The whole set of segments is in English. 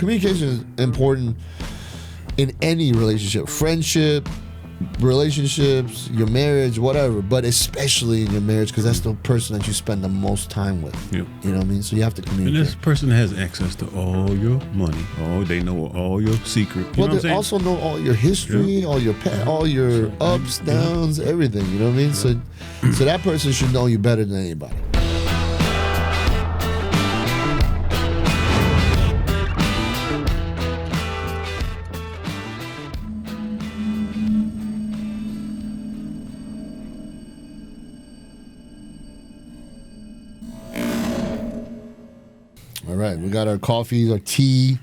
communication is important in any relationship, friendship, relationships, your marriage, whatever, but especially in your marriage, because that's the person that you spend the most time with. Yep. You know what I mean? So you have to communicate. And this person has access to all your money. They know all your secrets. Well, they also know all your history, all your all your ups, downs, everything. You know what I mean? So that person should know you better than anybody. All right, we got our coffees, our tea.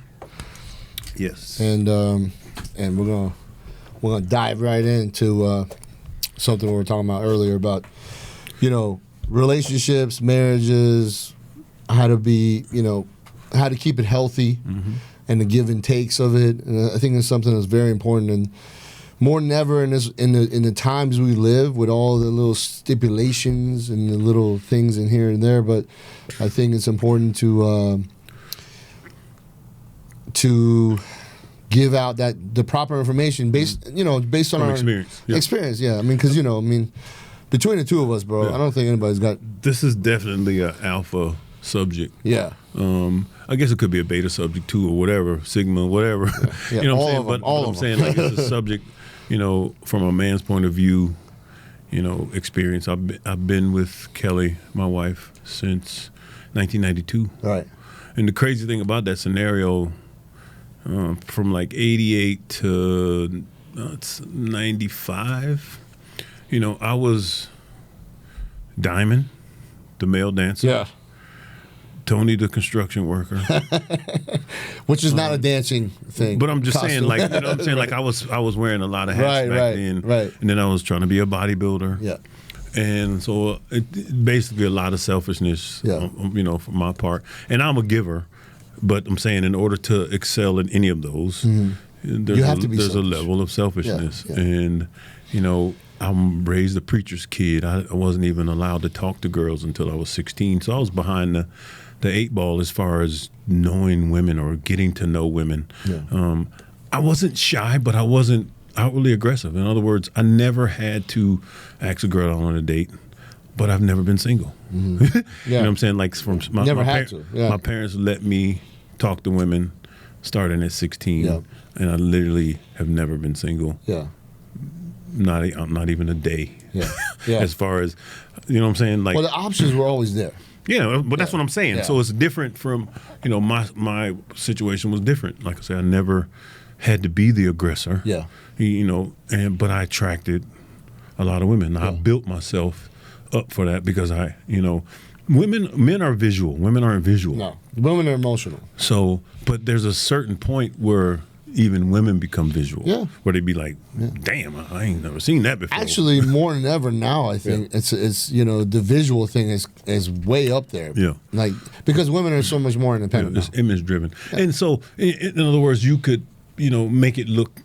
Yes. And we're gonna dive right into something we were talking about earlier about, relationships, marriages, how to be, how to keep it healthy, and the give and takes of it. And I think it's something that's very important, and more than ever in the times we live with all the little stipulations and the little things in here and there. But I think it's important to give out the proper information based on our experience. Experience. Yeah, I mean, because between the two of us, bro, I don't think anybody's got. This is definitely an alpha subject. Yeah. I guess it could be a beta subject too, or whatever, sigma, whatever. Yeah. You know all what I'm saying? of them, But all I'm of saying, them. like, it's a subject, from a man's point of view, experience. I've been with Kelly, my wife, since 1992. Right. And the crazy thing about that scenario, from like 88 to 95, I was Diamond, the male dancer. Yeah. Tony, the construction worker. Which is not a dancing thing. But I'm just costume. saying, like, I'm saying, like, I was wearing a lot of hats back then. Right. And then I was trying to be a bodybuilder. Yeah. And so basically a lot of selfishness, from my part. And I'm a giver, but I'm saying in order to excel in any of those, there's a level of selfishness. Yeah. And, I'm raised a preacher's kid. I wasn't even allowed to talk to girls until I was 16. So I was behind the 8 ball as far as knowing women or getting to know women. Yeah. I wasn't shy, but I wasn't outwardly aggressive. In other words, I never had to ask a girl out on a date, but I've never been single. Mm-hmm. Yeah. You know what I'm saying? Like, my parents let me talk to women starting at 16, and I literally have never been single. Yeah. Not even a day. Yeah. Yeah. As far as, you know what I'm saying? Like, well, the options were always there. Yeah, but that's what I'm saying. Yeah. So it's different from, my situation was different. Like I said, I never had to be the aggressor. Yeah. But I attracted a lot of women. I built myself up for that because men are visual. Women aren't visual. No, women are emotional. So, but there's a certain point where even women become visual. Yeah. Where they be like, damn, I ain't never seen that before. Actually, more than ever now, I think it's the visual thing is way up there. Yeah. Like, because women are so much more independent. It's image driven. Yeah. And so, in other words, you could, make it look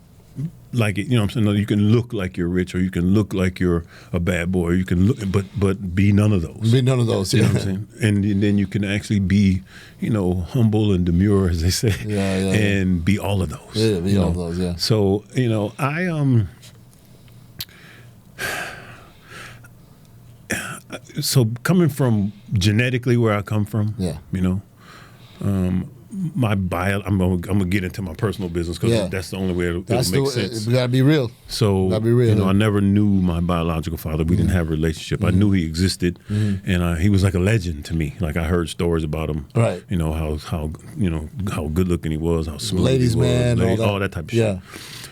like it, what I'm saying? You can look like you're rich, or you can look like you're a bad boy, or you can look, but be none of those. Be none of those, You know what I'm saying? And then you can actually be, humble and demure, as they say, and be all of those. Yeah, be all of those, yeah. So, so coming from genetically where I come from, my bio, I'm gonna get into my personal business because that's the only way it'll make sense. We gotta be real. So I never knew my biological father. We didn't have a relationship. I knew he existed, and he was like a legend to me. Like, I heard stories about him. Right. How good looking he was, how smooth ladies he was, man, all that type of shit.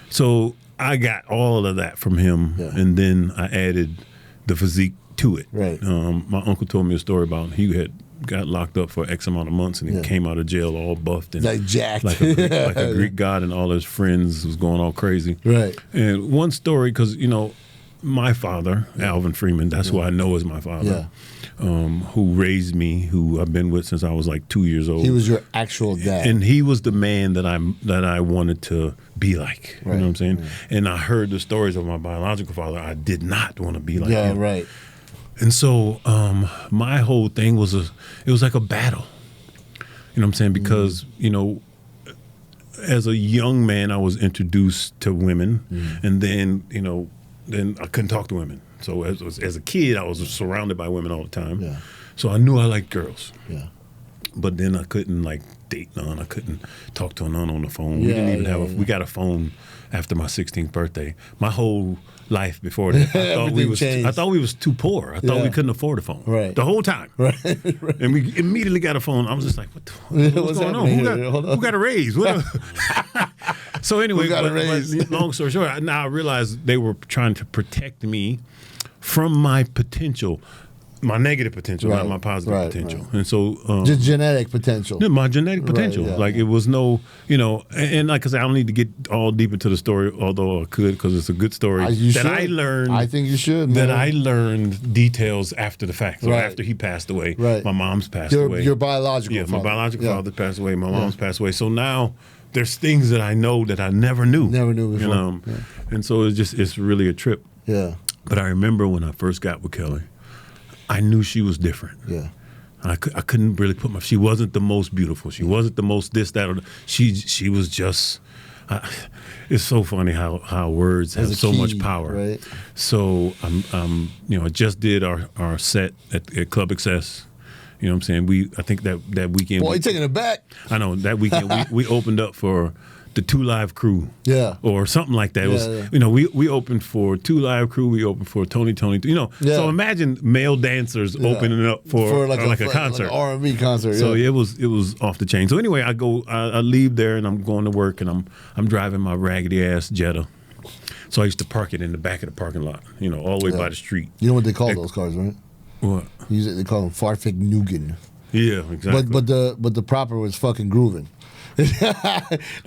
So I got all of that from him, and then I added the physique to it. Right. My uncle told me a story about he had got locked up for X amount of months, and he came out of jail all buffed and like jacked, like a Greek god, and all his friends was going all crazy. Right. And one story, because my father, Alvin Freeman, that's who I know as my father, who raised me, who I've been with since I was like 2 years old. He was your actual dad, and he was the man that I wanted to be like. Right. You know what I'm saying? Right. And I heard the stories of my biological father. I did not want to be like him. Yeah, right. And so my whole thing was it was like a battle. You know what I'm saying? Because, as a young man, I was introduced to women, and then then I couldn't talk to women. So as a kid, I was surrounded by women all the time. Yeah. So I knew I liked girls. Yeah. But then I couldn't date none. I couldn't talk to a none on the phone. We didn't even have we got a phone after my 16th birthday. My whole life before that, I thought we was too poor. I thought we couldn't afford a phone. Right. The whole time. Right. And we immediately got a phone. I was just like, what's going on? Who got a raise? So anyway, but long story short, now I realized they were trying to protect me from my potential. My negative potential, not my positive potential. Right. And so... just genetic potential. Yeah, my genetic potential. Right, yeah. Like, it was no, and like I said, I don't need to get all deep into the story, although I could, because it's a good story. I learned... I think you should, man. That I learned details after the fact. So after he passed away, my mom's passed away. Your biological father. Yeah, my biological father passed away. My mom's passed away. So now there's things that I know that I never knew. Never knew before. And so it's really a trip. Yeah. But I remember when I first got with Kelly, I knew she was different. Yeah. I couldn't really put she wasn't the most beautiful. She wasn't the most this, that, or she was just, it's so funny how words have so much power. Right. So I just did our set at Club Excess. You know what I'm saying? I think that weekend. Boy, you taking it back. I know, that weekend we opened up for the 2 Live Crew, or something like that. It was, we opened for 2 Live Crew. We opened for Tony. So imagine male dancers opening up for like a concert, like an R&B concert. So it was off the chain. So anyway, I leave there and I'm going to work and I'm driving my raggedy ass Jetta. So I used to park it in the back of the parking lot, all the way by the street. You know what they call those cars, right? What? They call them Farfignugan. Yeah, exactly. But the proper was fucking grooving. It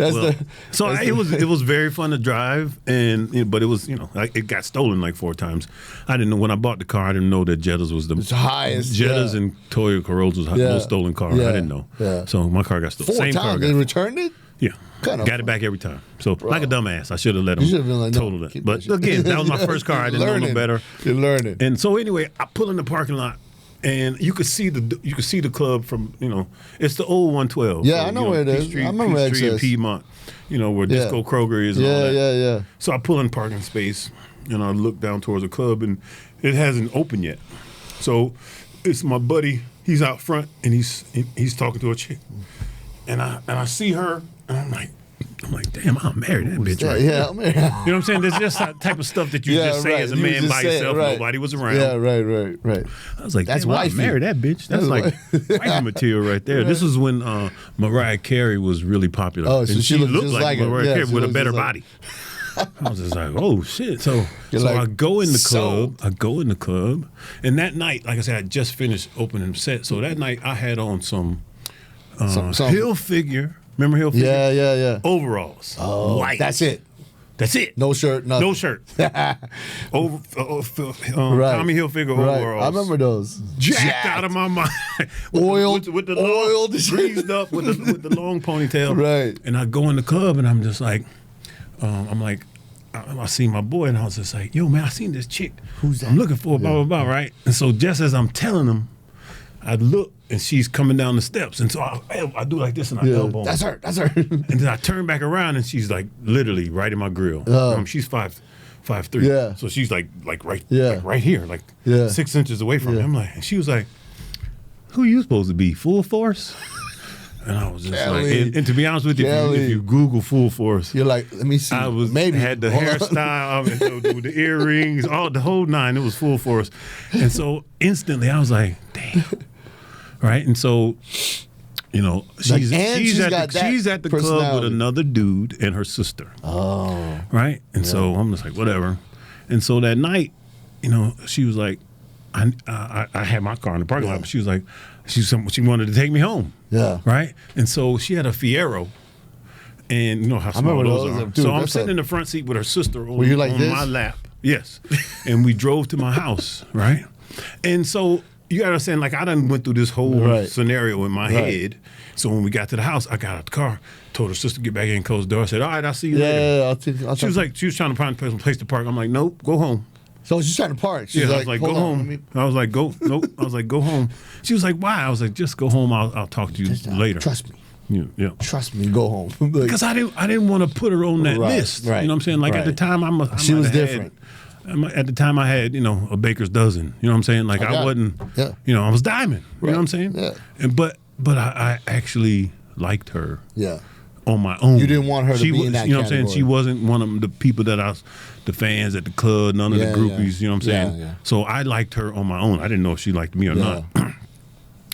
was very fun to drive, but it was it got stolen like 4 times. I didn't know when I bought the car. I didn't know that Jettas was the highest. Jettas and Toyota Corollas was the most stolen car. I didn't know. Yeah. So my car got stolen. 4 Same times car. They returned it. Yeah. Got it back every time. So like a dumbass, I should have let them total it. But again, that was my first car. I didn't know no better. You're learning. And so anyway, I pull in the parking lot. And you could see the club from it's the old 112. Yeah, I know where it is. Street, I remember Peachtree in Piedmont, where Disco Kroger is. And all that. Yeah. So I pull in parking space and I look down towards the club and it hasn't opened yet. So it's my buddy. He's out front and he's talking to a chick, and I see her and I'm like, damn, I'm married that bitch right yeah, I'm married. You know what I'm saying? There's just that type of stuff that you just say as a man by yourself. Nobody was around. Yeah, right. I was like, that's why I married that bitch. That's like wifey material right there. Right. This is when Mariah Carey was really popular. Oh, so and she looked like Mariah Carey with a better body. I was just like, oh shit. So I go in the club. And that night, like I said, I just finished opening the set. So that night I had on some Hill Figure. Remember Hill Figure? Yeah. Overalls. Oh, white. That's it. No shirt, nothing. No shirt. Tommy Hilfiger overalls. I remember those. Jacked out of my mind. Oiled. Greased up with the long ponytail. Right. And I go in the club and I'm just like, I see my boy and I was just like, yo, man, I seen this chick. Who's that? I'm looking for blah, blah, blah, right? And so just as I'm telling him, I look and she's coming down the steps. And so I do like this and I elbow. That's her. And then I turn back around and she's like literally right in my grill. She's 5'3". Yeah. So she's like right here, 6 inches away from me. I'm like, and she was like, who are you supposed to be? Full Force? And I was just like, and to be honest with you, if you Google Full Force, you're like, let me see. I had the hairstyle, the earrings, the whole nine. It was Full Force. And so instantly I was like, damn. Right? And so, she's at the club with another dude and her sister. Oh. Right? And so I'm just like, whatever. And so that night, she was like, I had my car in the parking lot, but she was like, she wanted to take me home. Yeah. Right? And so she had a Fiero. And you know how small those are. Dude, so I'm sitting in the front seat with her sister on my lap. Yes. And we drove to my house, right? And so you gotta understand, like I done went through this whole scenario in my head. So when we got to the house, I got out the car, told her sister to get back in, closed the door. I said, all right, I'll see you later. She was trying to find a place to park. I'm like, nope, go home. So she's trying to park. She's I was like, go home. I was like, nope. I was like, go home. She was like, why? I was like, just go home. I'll talk to you later. Trust me. Yeah. Trust me, go home. Because I didn't want to put her on that list. Right. You know what I'm saying? Like at the time, she was different. At the time, I had a baker's dozen. You know what I'm saying? Like I wasn't. Yeah. I was diamond. You know what I'm saying? Yeah. And but I actually liked her. Yeah. On my own. You didn't want her to be in that You know what I'm category. saying? She wasn't one of the people the fans at the club, none of the groupies, you know what I'm saying? Yeah. So I liked her on my own. I didn't know if she liked me or not.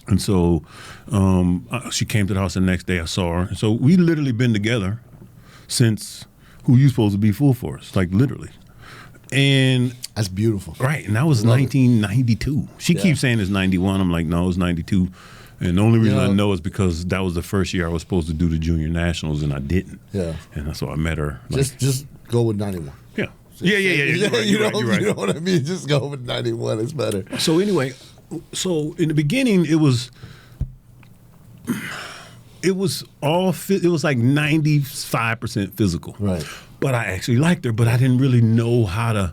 And so she came to the house the next day. I saw her. So we literally been together since Who You Supposed to Be Fool For Us, like literally. And that's beautiful. Right. And that was 1992. She keeps saying it's 91. I'm like, no, it's 92. And the only reason I know is because that was the first year I was supposed to do the junior nationals and I didn't. Yeah. And so I met her. Like, just go with 91. Yeah. Yeah. You're right. You know what I mean? Just go with 91. It's better. So anyway, in the beginning it was like 95% physical. Right. But I actually liked her, but I didn't really know how to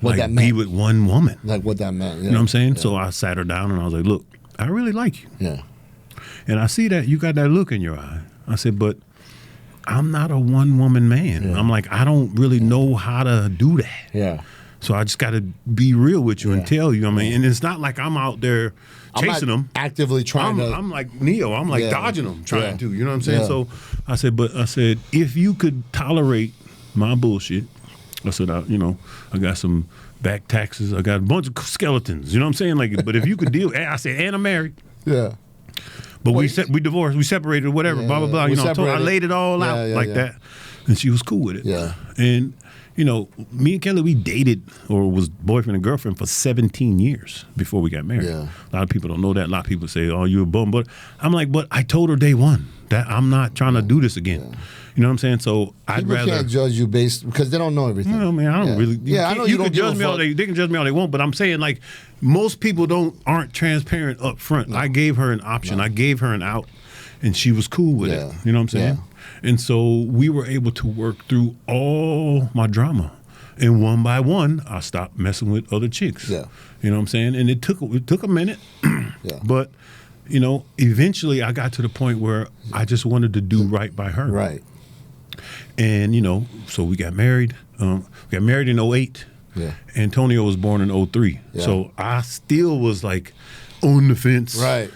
be with one woman. Like what that meant. Yeah. You know what I'm saying? Yeah. So I sat her down and I was like, look, I really like you. Yeah. And I see that you got that look in your eye. I said, but I'm not a one-woman man. Yeah. I'm like, I don't really know how to do that. Yeah. So I just got to be real with you and tell you. I mean, and it's not like I'm out there chasing them. Actively trying to. I'm like Neo. I'm like dodging them, trying to. You know what I'm saying? Yeah. So I said, if you could tolerate my bullshit, I said, I got some back taxes. I got a bunch of skeletons. You know what I'm saying? Like, but if you could deal, I said, and I'm married. Yeah. But we divorced, we separated, whatever, blah blah blah. I laid it all out that, and she was cool with it. Yeah. And me and Kelly, we dated or was boyfriend and girlfriend for 17 years before we got married. Yeah. A lot of people don't know that. A lot of people say, "Oh, you a bum," but I'm like, but I told her day one that I'm not trying to do this again. Yeah. You know what I'm saying? So People can't judge you based because they don't know everything. No, man, I don't really. Yeah, I know you don't can judge me all they can judge me all they want, but I'm saying like most people aren't transparent up front. No. I gave her an option. I gave her an out, and she was cool with it. You know what I'm saying? Yeah. And so we were able to work through all my drama, and one by one, I stopped messing with other chicks. Yeah. You know what I'm saying? And it took a minute, but eventually I got to the point where I just wanted to do right by her. Right. And, so we got married. We got married in 2008. Yeah. Antonio was born in 2003. Yeah. So I still was like on the fence. Right.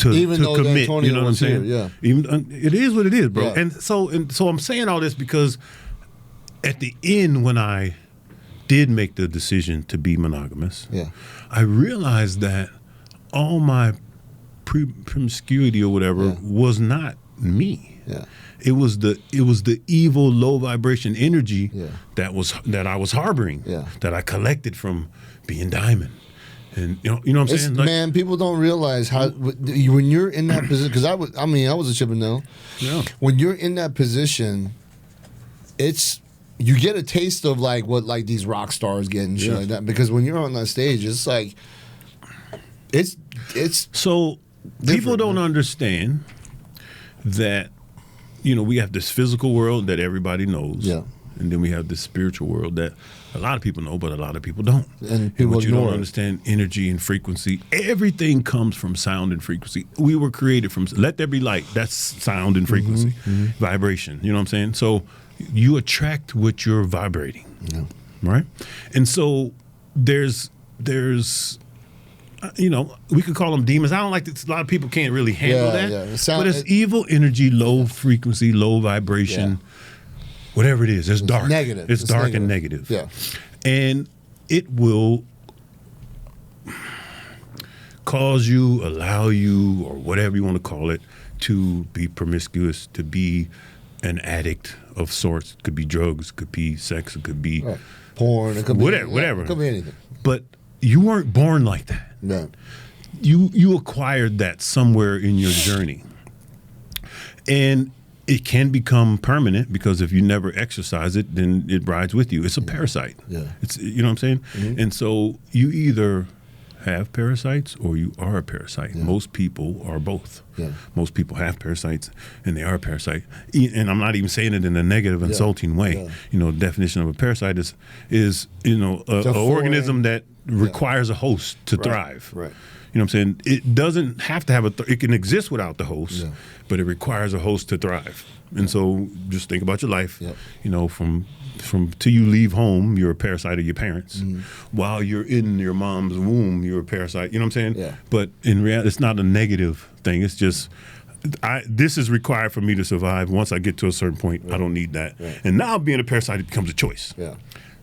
Even though commit. Antonio you know what I'm saying? Here, it is what it is, bro. Yeah. And so I'm saying all this because at the end when I did make the decision to be monogamous, I realized that all my promiscuity or whatever was not me. Yeah. It was the evil low vibration energy that I was harboring, that I collected from being diamond. And you know what I'm saying? Man, people don't realize how when you're in that position, because I was a Chippendale. Yeah. When you're in that position, you get a taste of like what like these rock stars get and shit like that. Because when you're on that stage, it's like it's so people don't understand that we have this physical world that everybody knows, and then we have this spiritual world that a lot of people know, but a lot of people don't. And what you don't understand, energy and frequency. Everything comes from sound and frequency. We were created from let there be light. That's sound and frequency, vibration. You know what I'm saying? So you attract what you're vibrating, right? And so there's we could call them demons. I don't like that. A lot of people can't really handle that. But it's evil energy, low frequency, low vibration, whatever it is. It's dark. Negative. It's dark and negative. Yeah. And it will cause you, allow you, or whatever you want to call it, to be promiscuous, to be an addict of sorts. It could be drugs, it could be sex, it could be porn, it could be whatever. It could be anything. But you weren't born like that. No. You acquired that somewhere in your journey. And it can become permanent because if you never exercise it, then it rides with you. It's a parasite. Yeah. It's what I'm saying? Mm-hmm. And so you either have parasites or you are a parasite. Yeah. Most people are both. Yeah. Most people have parasites and they are a parasite. And I'm not even saying it in a negative, insulting way. Yeah. The definition of a parasite is an organism that requires a host to thrive. Right. You know what I'm saying? It doesn't have to have it can exist without the host, but it requires a host to thrive. And so just think about your life, you know, from till you leave home, you're a parasite of your parents. While you're in your mom's womb, you're a parasite. You know what I'm saying? Yeah. But in reality, it's not a negative thing. It's just, this is required for me to survive. Once I get to a certain point, I don't need that. Right. And now being a parasite, it becomes a choice. Yeah.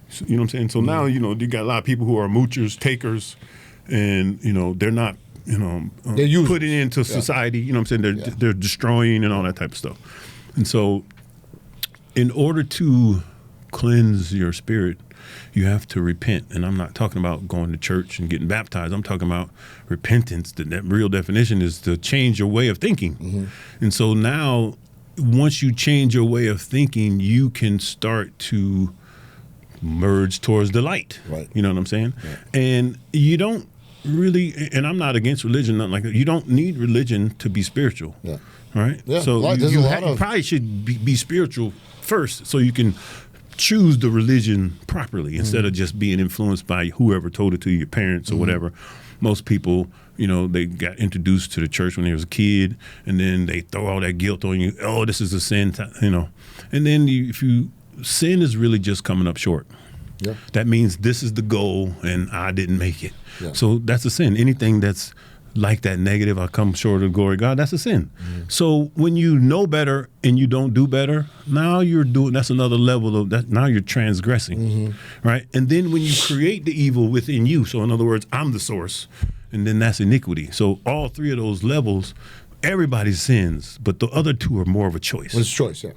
So, you know what I'm saying? So now, you know, you got a lot of people who are moochers, takers, and, you know, they're not, you know, putting into society. You know what I'm saying? They're destroying and all that type of stuff. And so in order to cleanse your spirit, you have to repent. And I'm not talking about going to church and getting baptized. I'm talking about repentance. That real definition is to change your way of thinking. And so now, once you change your way of thinking, you can start to merge towards the light. Right. You know what I'm saying? Right. And you don't really, and I'm not against religion, nothing like that. You don't need religion to be spiritual. Yeah. Right? Yeah. So you probably should be spiritual first so you can choose the religion properly instead of just being influenced by whoever told it to you, your parents or whatever. Most people, you know, they got introduced to the church when they was a kid, and then they throw all that guilt on you. Oh, this is a sin, you know. And then sin is really just coming up short. Yeah. That means this is the goal and I didn't make it. Yeah. So that's a sin. Anything that's like that negative, I come short of the glory of God, that's a sin. So when you know better and you don't do better, now that's another level of that. Now you're transgressing, right? And then when you create the evil within you, so in other words, I'm the source, and then that's iniquity. So all three of those levels, everybody sins, but the other two are more of a choice. Well, it's a choice, yeah.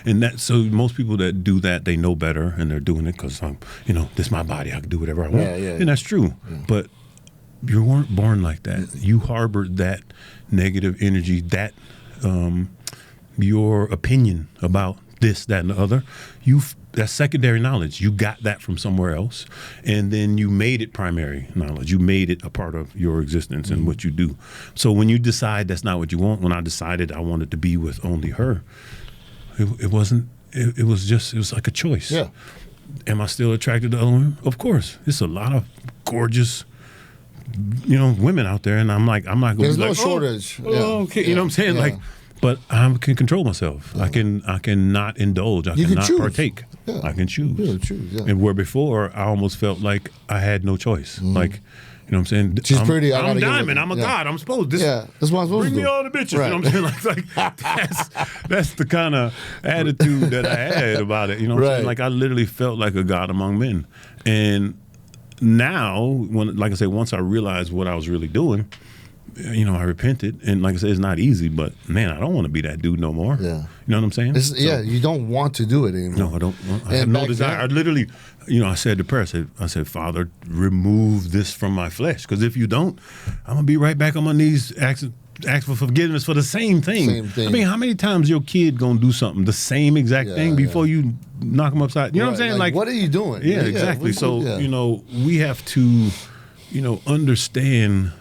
And so most people that do that, they know better, and they're doing it because, you know, this is my body. I can do whatever I want. And that's true. Yeah. But you weren't born like that. You harbored that negative energy, that your opinion about this, that, and the other. That's secondary knowledge. You got that from somewhere else, and then you made it primary knowledge. You made it a part of your existence and what you do. So when you decide that's not what you want, when I decided I wanted to be with only her, it wasn't. It was like a choice. Yeah. Am I still attracted to other women? Of course. There's a lot of gorgeous, you know, women out there, and I'm not going to be like, there's no shortage. Okay. You know what I'm saying? Like, but I can control myself. I can not indulge. I cannot partake. Yeah. I can choose. Yeah, choose. Yeah. And where before I almost felt like I had no choice. Like, you know what I'm saying? She's pretty. I'm diamond. I'm a god. I'm supposed to. That's what I'm supposed to do. Bring me all the bitches. Right. You know what I'm saying? Like that's the kind of attitude that I had about it. You know what I'm saying? Like I literally felt like a god among men. And now, like I said, once I realized what I was really doing, you know, I repented. And like I said, it's not easy, but man, I don't want to be that dude no more. Yeah. You know what I'm saying? You don't want to do it anymore. No, I don't. I have no desire. I literally, you know, I said to prayer, I said, Father, remove this from my flesh. Because if you don't, I'm going to be right back on my knees asking for forgiveness for the same thing. I mean, how many times your kid going to do something, the same exact thing before you knock them upside? You know what I'm saying? Like, what are you doing? Yeah, exactly. So, you know, we have to, you know, understand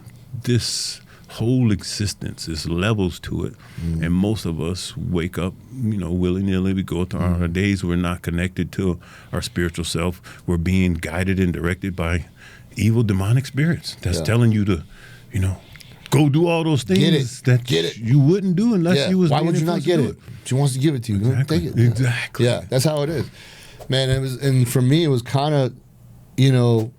this whole existence. There's levels to it. And most of us wake up, you know, willy-nilly. We go through our days. We're not connected to our spiritual self. We're being guided and directed by evil demonic spirits that's telling you to, you know, go do all those things that you wouldn't do unless you was. Why would you not get it? She wants to give it to you. Exactly. Take it. Exactly. Yeah, that's how it is, man. And for me, it was kind of, you know,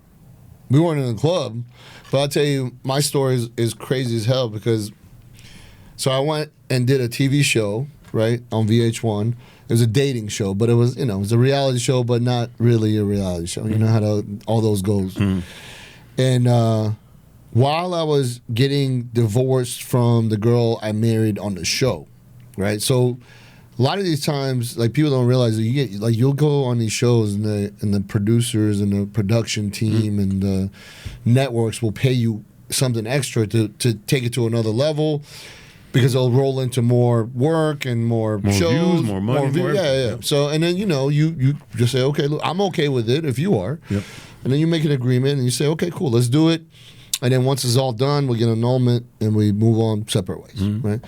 we weren't in the club. But I'll tell you, my story is crazy as hell because, so I went and did a TV show, right, on VH1. It was a dating show, but it was, you know, it was a reality show, but not really a reality show. You know how all those goes. And while I was getting divorced from the girl I married on the show, right, so a lot of these times, like, people don't realize that you'll go on these shows and the producers and the production team and the networks will pay you something extra to take it to another level because they'll roll into more work and more shows, views, more money, more yeah. So, and then, you know, you just say, okay, look, I'm okay with it if you are. Yep. And then you make an agreement and you say, okay, cool, let's do it. And then once it's all done, we get an annulment and we move on separate ways, right?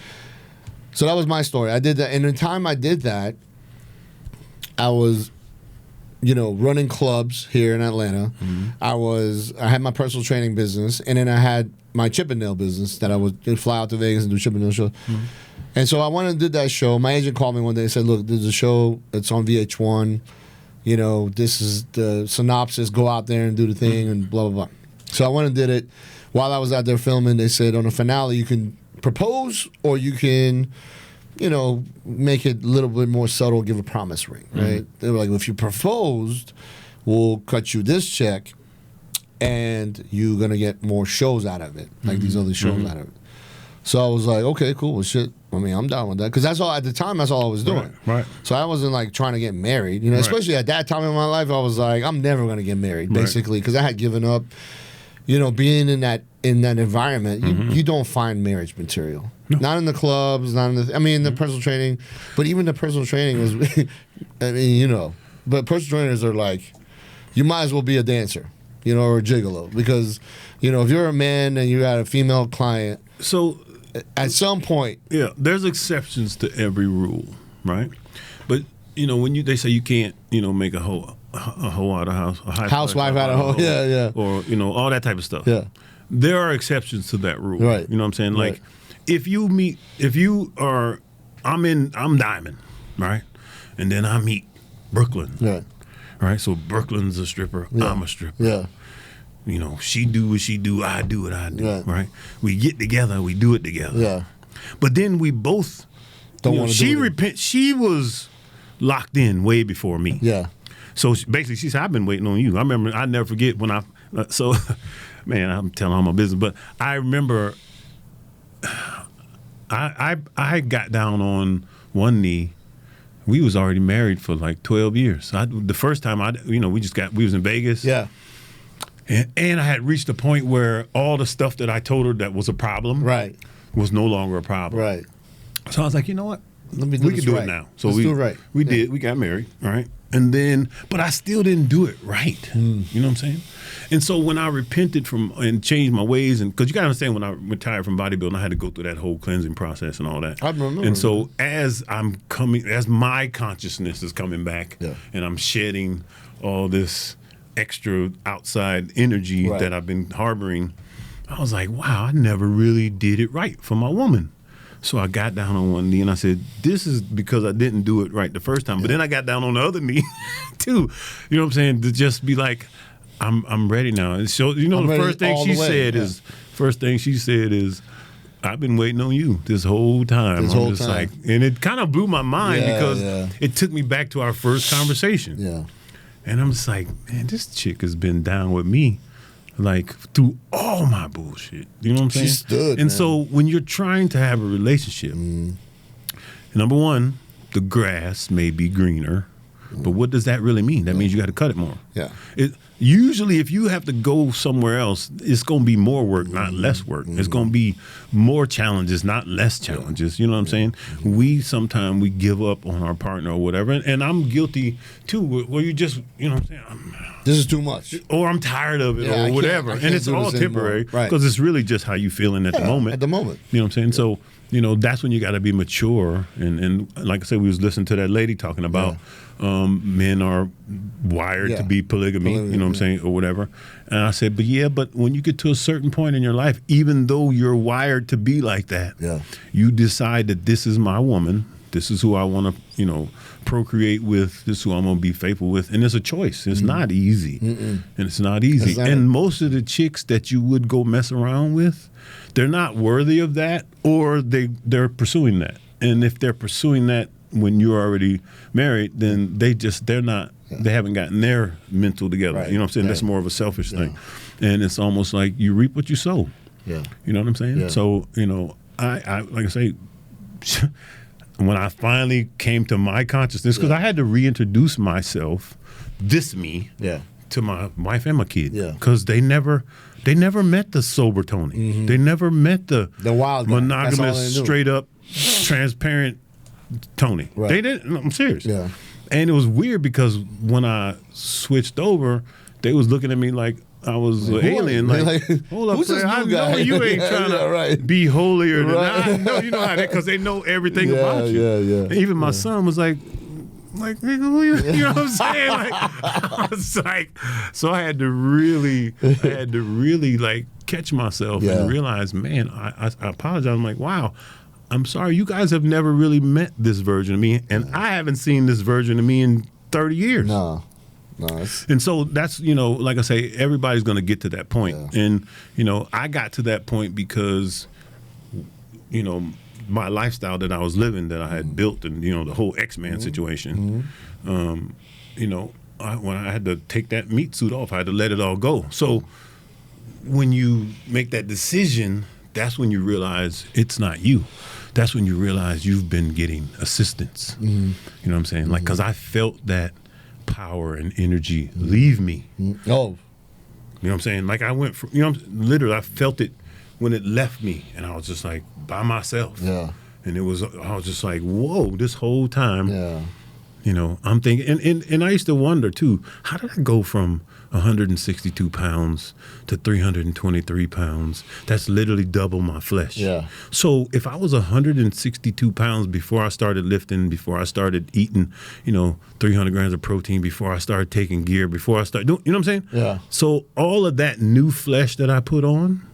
So that was my story. I did that. And the time I did that, I was running clubs here in Atlanta. I had my personal training business, and then I had my Chippendale business that I would fly out to Vegas and do Chippendale shows. And so I went and did that show. My agent called me one day and said, "Look, there's a show. It's on VH1. This is the synopsis. Go out there and do the thing and blah, blah, blah." So I went and did it. While I was out there filming, they said on the finale, you can propose or you can, make it a little bit more subtle, give a promise ring, right? They were like, if you proposed, we'll cut you this check and you're going to get more shows out of it, like these other shows out of it. So I was like, okay, cool. Well, shit. I mean, I'm down with that. Because that's all, at the time, that's all I was doing. Right. So I wasn't like trying to get married. Especially at that time in my life, I was like, I'm never going to get married, basically. Because I had given up, being in that environment, you don't find marriage material. No. Not in the clubs, not in the personal training. But even the personal training was, but personal trainers are like, you might as well be a dancer, or a gigolo. Because, if you're a man and you got a female client, so at some point, there's exceptions to every rule, right? But when they say you can't, make a hoe out of house, a housewife out of hoe, or all that type of stuff. Yeah, there are exceptions to that rule, right? You know what I'm saying? Like, I'm Diamond, right? And then I meet Brooklyn, right? So Brooklyn's a stripper, I'm a stripper, she do what she do, I do what I do, right? We get together, we do it together, But then we both don't want to. She was locked in way before me, So basically, she said, "I've been waiting on you." I remember, I never forget when man, I'm telling all my business, but I remember, I got down on one knee. We was already married for like 12 years. The first time we was in Vegas, and I had reached a point where all the stuff that I told her that was a problem, was no longer a problem, right? So I was like, you know what? We can do it now. So Let's do it right. We did. We got married, right? And then, but I still didn't do it right. You know what I'm saying? And so when I repented and changed my ways, and because you got to understand, when I retired from bodybuilding, I had to go through that whole cleansing process and all that. I remember. And so as my consciousness is coming back, and I'm shedding all this extra outside energy that I've been harboring, I was like, wow, I never really did it right for my woman. So I got down on one knee and I said, this is because I didn't do it right the first time. But then I got down on the other knee too. You know what I'm saying? To just be like, I'm ready now. And so, the first thing she said is, I've been waiting on you this whole time. And it kind of blew my mind because it took me back to our first conversation. Yeah. And I'm just like, man, this chick has been down with me like through all my bullshit. You know what I'm saying? She stood, and man. so when you're trying to have a relationship, number one, the grass may be greener, but what does that really mean? That means you got to cut it more. Yeah. Usually, if you have to go somewhere else, it's going to be more work, not less work. It's going to be more challenges, not less challenges. You know what I'm saying? Sometimes we give up on our partner or whatever. And I'm guilty, too, where you just, you know what I'm saying? This is too much. Or I'm tired of it or whatever. And it's all temporary because it's really just how you feeling at the moment. At the moment. You know what I'm saying? So, that's when you got to be mature. And like I said, we was listening to that lady talking about men are wired to be polygamy, you know what I'm saying, or whatever. And I said, but when you get to a certain point in your life, even though you're wired to be like that, you decide that this is my woman, this is who I want to, procreate with, this is who I'm going to be faithful with. And it's a choice. It's not easy. And it's not easy. And most of the chicks that you would go mess around with, they're not worthy of that, or they're pursuing that. And if they're pursuing that when you're already married, then they haven't gotten their mental together. You know what I'm saying? That's more of a selfish thing. And it's almost like you reap what you sow. Yeah. You know what I'm saying? Yeah. So, I like I say, when I finally came to my consciousness, because I had to reintroduce myself, to my wife and my kid. Because they never met the sober Tony. They never met the wild guy. Monogamous, straight up, transparent Tony. They didn't. I'm serious. Yeah. And it was weird because when I switched over, they was looking at me like I was an alien. Like, hold up, player, I know you ain't trying to be holier than I. No, you know how that, because they know everything about you. Yeah. Even my son was like, like, nigga, who you know what I'm saying? Like, I was like, so I had to really like catch myself and realize, man, I apologize. I'm like, wow, I'm sorry. You guys have never really met this version of me, and I haven't seen this version of me in 30 years. No. And so that's, like I say, everybody's going to get to that point. Yeah. And, I got to that point because, my lifestyle that I was living, that I had built, and, the whole X-Man situation, when I had to take that meat suit off, I had to let it all go. So when you make that decision, that's when you realize it's not you. That's when you realize you've been getting assistance. You know what I'm saying? Like, because I felt that power and energy leave me. Oh. You know what I'm saying? Like, I went from, literally, I felt it when it left me, and I was just like by myself. Yeah. And I was just like, whoa, this whole time. Yeah. I'm thinking, and I used to wonder too, how did I go from 162 pounds to 323 pounds? That's literally double my flesh. Yeah. So if I was 162 pounds before I started lifting, before I started eating, 300 grams of protein, before I started taking gear, before I started doing, you know what I'm saying? Yeah. So all of that new flesh that I put on,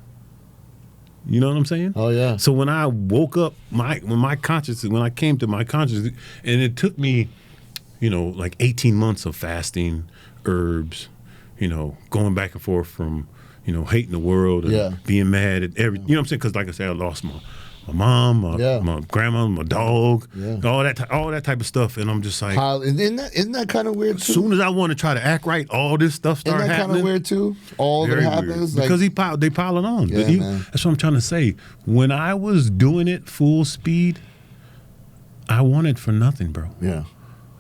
you know what I'm saying? Oh, yeah. So when I woke up, when I came to my consciousness, and it took me, like 18 months of fasting, herbs, going back and forth from, hating the world and being mad at every, you know what I'm saying? Because like I said, I lost my mom, my grandma, my dog, all that type of stuff, and I'm just like, isn't that kind of weird too? As soon as I want to try to act right, all this stuff started happening. Isn't that kind of weird too? All that happens because they pile it on. Yeah, man. That's what I'm trying to say. When I was doing it full speed, I wanted for nothing, bro. Yeah.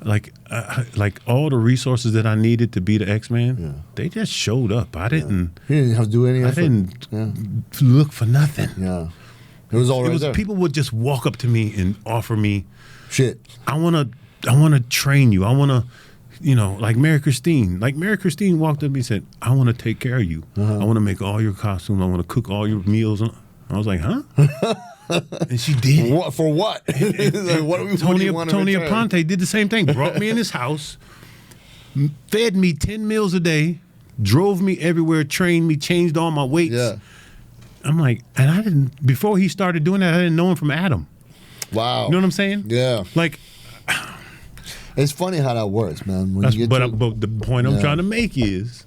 Like all the resources that I needed to be the X-Man, they just showed up. I didn't. You didn't have to do anything. I didn't look for nothing. Yeah. It was all right there. People would just walk up to me and offer me shit. I wanna train you. I wanna, like Mary Christine. Like Mary Christine walked up to me and said, I wanna take care of you. I wanna make all your costumes. I wanna cook all your meals. I was like, huh? And she did. What for? What? Tony Aponte did the same thing. Brought me in his house, fed me 10 meals a day, drove me everywhere, trained me, changed all my weights. Yeah. I'm like, and I didn't, before he started doing that, I didn't know him from Adam. Wow. You know what I'm saying? Yeah. Like, it's funny how that works, man. But the point I'm trying to make is,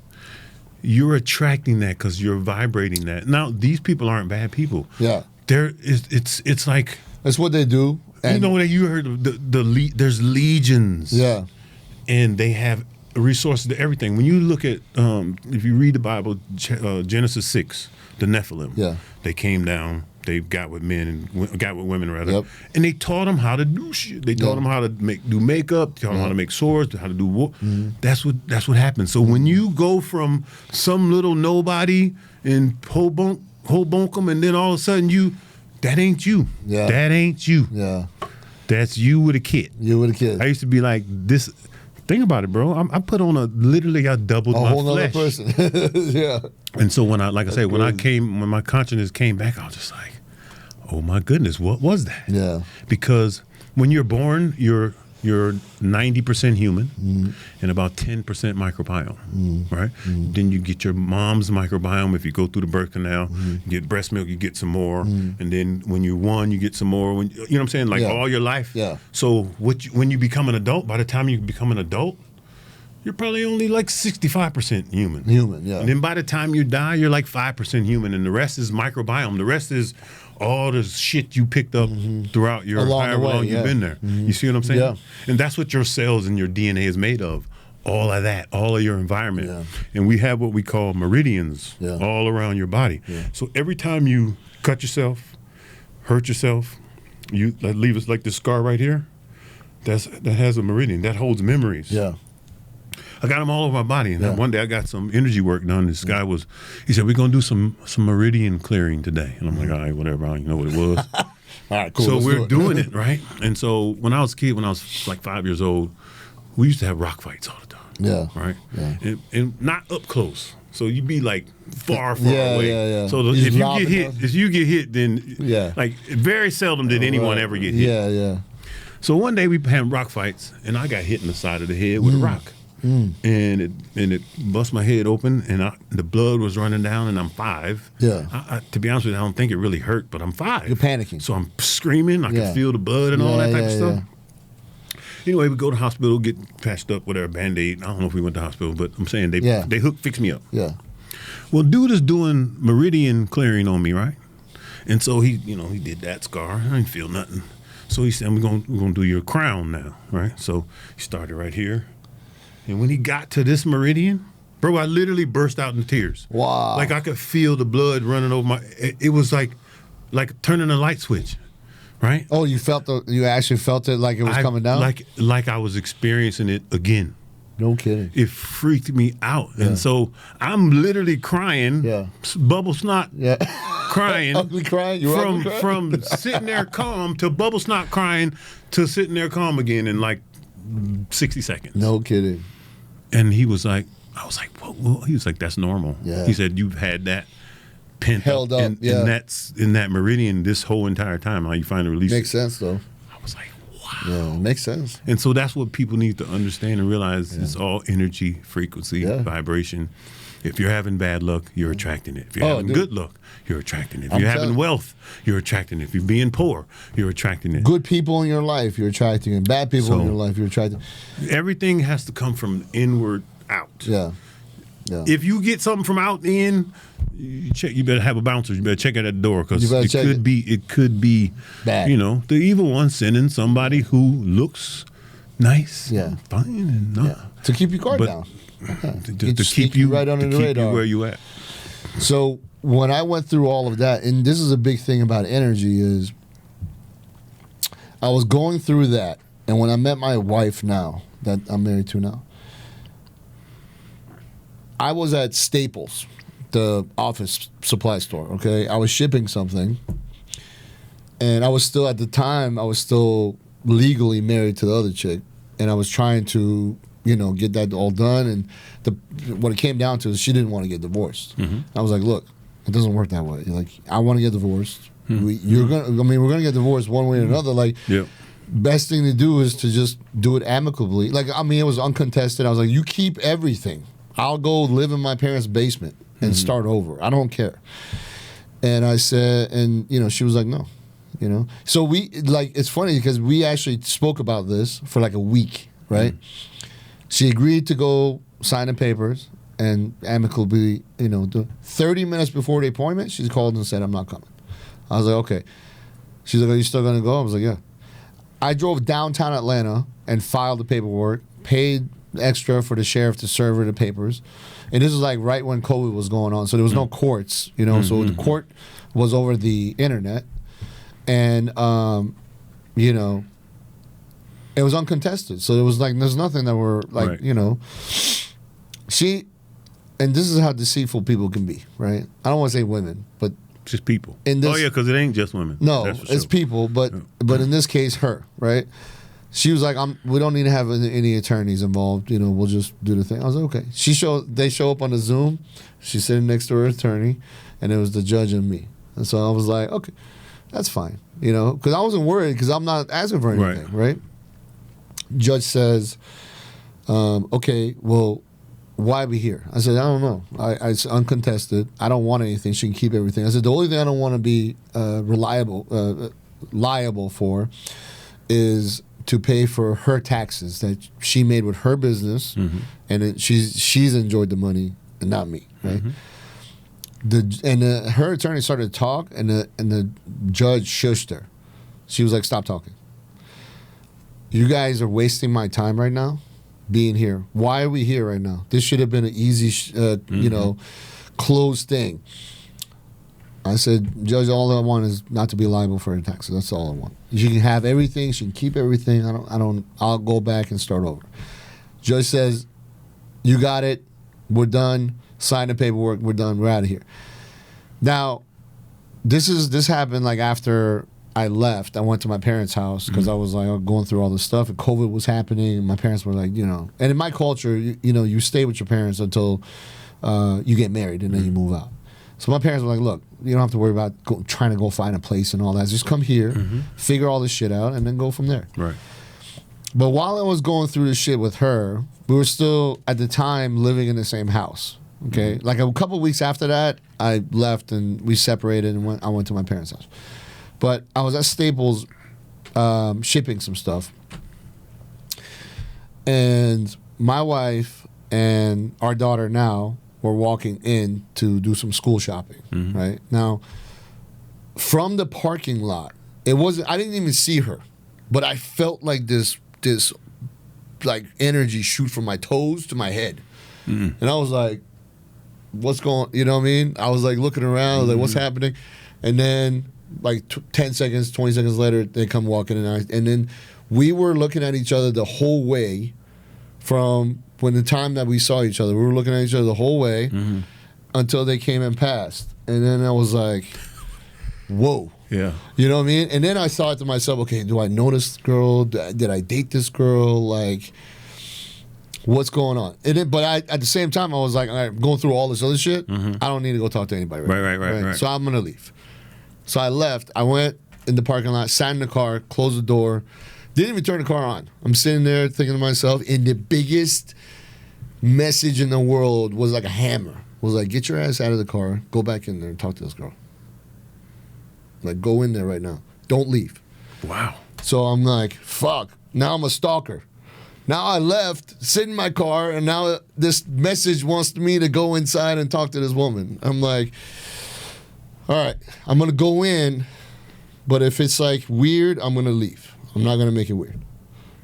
you're attracting that because you're vibrating that. Now, these people aren't bad people. Yeah. It's like, that's what they do. And you heard there's legions. Yeah. And they have resources to everything. When you look at, if you read the Bible, Genesis 6, the Nephilim, they came down, they got with men and got with women rather, and they taught them how to do shit. They taught them how to do makeup, taught them how to make swords, how to do war. That's what happens. So when you go from some little nobody in Hoboken, and then all of a sudden that ain't you. Yeah. That ain't you. Yeah. That's you with a kid. You with a kid. I used to be like this. Think about it, bro. I put on I doubled my flesh. A whole nother person. Yeah. And so when my consciousness came back, I was just like, oh my goodness, what was that? Yeah. Because when you're born, you're 90% human and about 10% microbiome, right? Then you get your mom's microbiome. If you go through the birth canal, you get breast milk, you get some more. And then when you're one, you get some more. You know what I'm saying? Like all your life. Yeah. So when you become an adult, by the time you become an adult, you're probably only like 65% human. Yeah. And then by the time you die, you're like 5% human. And the rest is microbiome. The rest is all the shit you picked up throughout your however long you've been there. You see what I'm saying? Yeah. And that's what your cells and your DNA is made of. All of that, all of your environment. Yeah. And we have what we call meridians all around your body. Yeah. So every time you cut yourself, hurt yourself, you leave us like this scar right here, that has a meridian. That holds memories. Yeah. I got them all over my body. And one day I got some energy work done. This guy he said, we're going to do some meridian clearing today. And I'm like, all right, whatever. I don't even know what it was. All right, cool. So we're doing it, right? And so when I was a kid, when I was like 5 years old, we used to have rock fights all the time. Yeah. Right? Yeah. And not up close. So you'd be like far away. Yeah. So if you get hit, then like very seldom did anyone ever get hit. Yeah. So one day we had rock fights, and I got hit in the side of the head with a rock. And it bust my head open, and the blood was running down, and I'm 5. Yeah. To be honest with you, I don't think it really hurt, but I'm 5. You're panicking. So I'm screaming. I can feel the blood and all that type of stuff. Anyway, we go to the hospital, get patched up, whatever, Band-Aid. I don't know if we went to the hospital, but I'm saying they fixed me up. Yeah. Well, dude is doing meridian clearing on me, right? And so he did that scar. I didn't feel nothing. So he said, we're gonna do your crown now, right? So he started right here. And when he got to this meridian, bro, I literally burst out in tears. Wow. Like I could feel the blood running over my, it was like turning a light switch, right? Oh, you actually felt it like it was coming down? Like I was experiencing it again. No kidding. It freaked me out. Yeah. And so I'm literally crying, bubble snot, crying. Ugly crying? You ugly crying? From sitting there calm to bubble snot crying to sitting there calm again in like 60 seconds. No kidding. And he was like, I was like, whoa. He was like, that's normal. Yeah. He said, you've had that held up in that meridian this whole entire time. How you finally release Makes sense, though. I was like, wow. Yeah, it makes sense. And so that's what people need to understand and realize. It's all energy, frequency, vibration. If you're having bad luck, you're attracting it. If you're having good luck, you're attracting it. If you're having wealth, you're attracting it. If you're being poor, you're attracting it. Good people in your life, you're attracting it. Bad people in your life, you're attracting it. Everything has to come from inward out. Yeah. If you get something from out in, you better have a bouncer. You better check it at the door, because it could be bad. The evil one sending somebody who looks nice, fine, and to keep your guard down. To keep you right under the radar. Keep you where you at. So when I went through all of that, and this is a big thing about energy, is I was going through that, and when I met my wife now, that I'm married to now, I was at Staples, the office supply store, okay? I was shipping something, and I was still, at the time, I was still legally married to the other chick, and I was trying to get that all done, and what it came down to is she didn't want to get divorced. I was like, look, it doesn't work that way. Like, I want to get divorced. We're gonna get divorced one way or another. Like, best thing to do is to just do it amicably. Like, it was uncontested. I was like, you keep everything. I'll go live in my parents' basement and start over. I don't care. And I said, and she was like, no, So we, it's funny because we actually spoke about this for like a week, right? She agreed to go sign the papers and amicably, 30 minutes before the appointment, she called and said, I'm not coming. I was like, okay. She's like, are you still going to go? I was like, yeah. I drove downtown Atlanta and filed the paperwork, paid extra for the sheriff to serve her the papers. And this was like right when COVID was going on. So there was no courts, so the court was over the internet. And, it was uncontested. So it was like, there's nothing that were like, she, and this is how deceitful people can be, right? I don't want to say women, but just people. Because it ain't just women. No, it's people, but in this case, her, right? She was like, we don't need to have any attorneys involved. We'll just do the thing. I was like, okay. They show up on the Zoom. She's sitting next to her attorney, and it was the judge and me. And so I was like, okay, that's fine. Because I wasn't worried because I'm not asking for anything, right? Judge says, okay, well, why are we here? I said, I don't know. It's uncontested. I don't want anything. She can keep everything. I said, the only thing I don't want to be liable for is to pay for her taxes that she made with her business, and she's enjoyed the money and not me, right? Her attorney started to talk, and the judge shushed her. She was like, stop talking. You guys are wasting my time right now being here. Why are we here right now? This should have been an easy, closed thing. I said, Judge, all I want is not to be liable for her taxes. That's all I want. She can have everything. She can keep everything. I'll go back and start over. Judge says, you got it. We're done. Sign the paperwork. We're done. We're out of here. Now, this happened like after I left. I went to my parents' house because I was like going through all this stuff, and COVID was happening. And my parents were like, and in my culture, you stay with your parents until you get married and then you move out. So my parents were like, look, you don't have to worry about trying to go find a place and all that. Just come here, figure all this shit out, and then go from there. Right. But while I was going through this shit with her, we were still, at the time, living in the same house. Okay? Like a couple weeks after that, I left and we separated and I went to my parents' house. But I was at Staples shipping some stuff. And my wife and our daughter now were walking in to do some school shopping, right? Now, from the parking lot, I didn't even see her, but I felt like this like energy shoot from my toes to my head. And I was like, what's going, you know what I mean? I was like looking around, like what's happening? And then like 10 seconds, 20 seconds later, they come walking in, and then we were looking at each other the whole way from when the time that we saw each other. We were looking at each other the whole way until they came and passed. And then I was like, whoa. Yeah. You know what I mean? And then I thought to myself, okay, do I know this girl? Did I date this girl? Like, what's going on? And then, but at the same time, I was like, all right, I'm going through all this other shit. I don't need to go talk to anybody Right. So I'm going to leave. So I left. I went in the parking lot, sat in the car, closed the door, didn't even turn the car on. I'm sitting there thinking to myself, and the biggest message in the world was like a hammer. Was like, get your ass out of the car, go back in there and talk to this girl. Like, go in there right now. Don't leave. Wow. So I'm like, fuck. Now I'm a stalker. Now I left, sit in my car, and now this message wants me to go inside and talk to this woman. I'm like, all right, I'm going to go in, but if it's like weird, I'm going to leave. I'm not going to make it weird.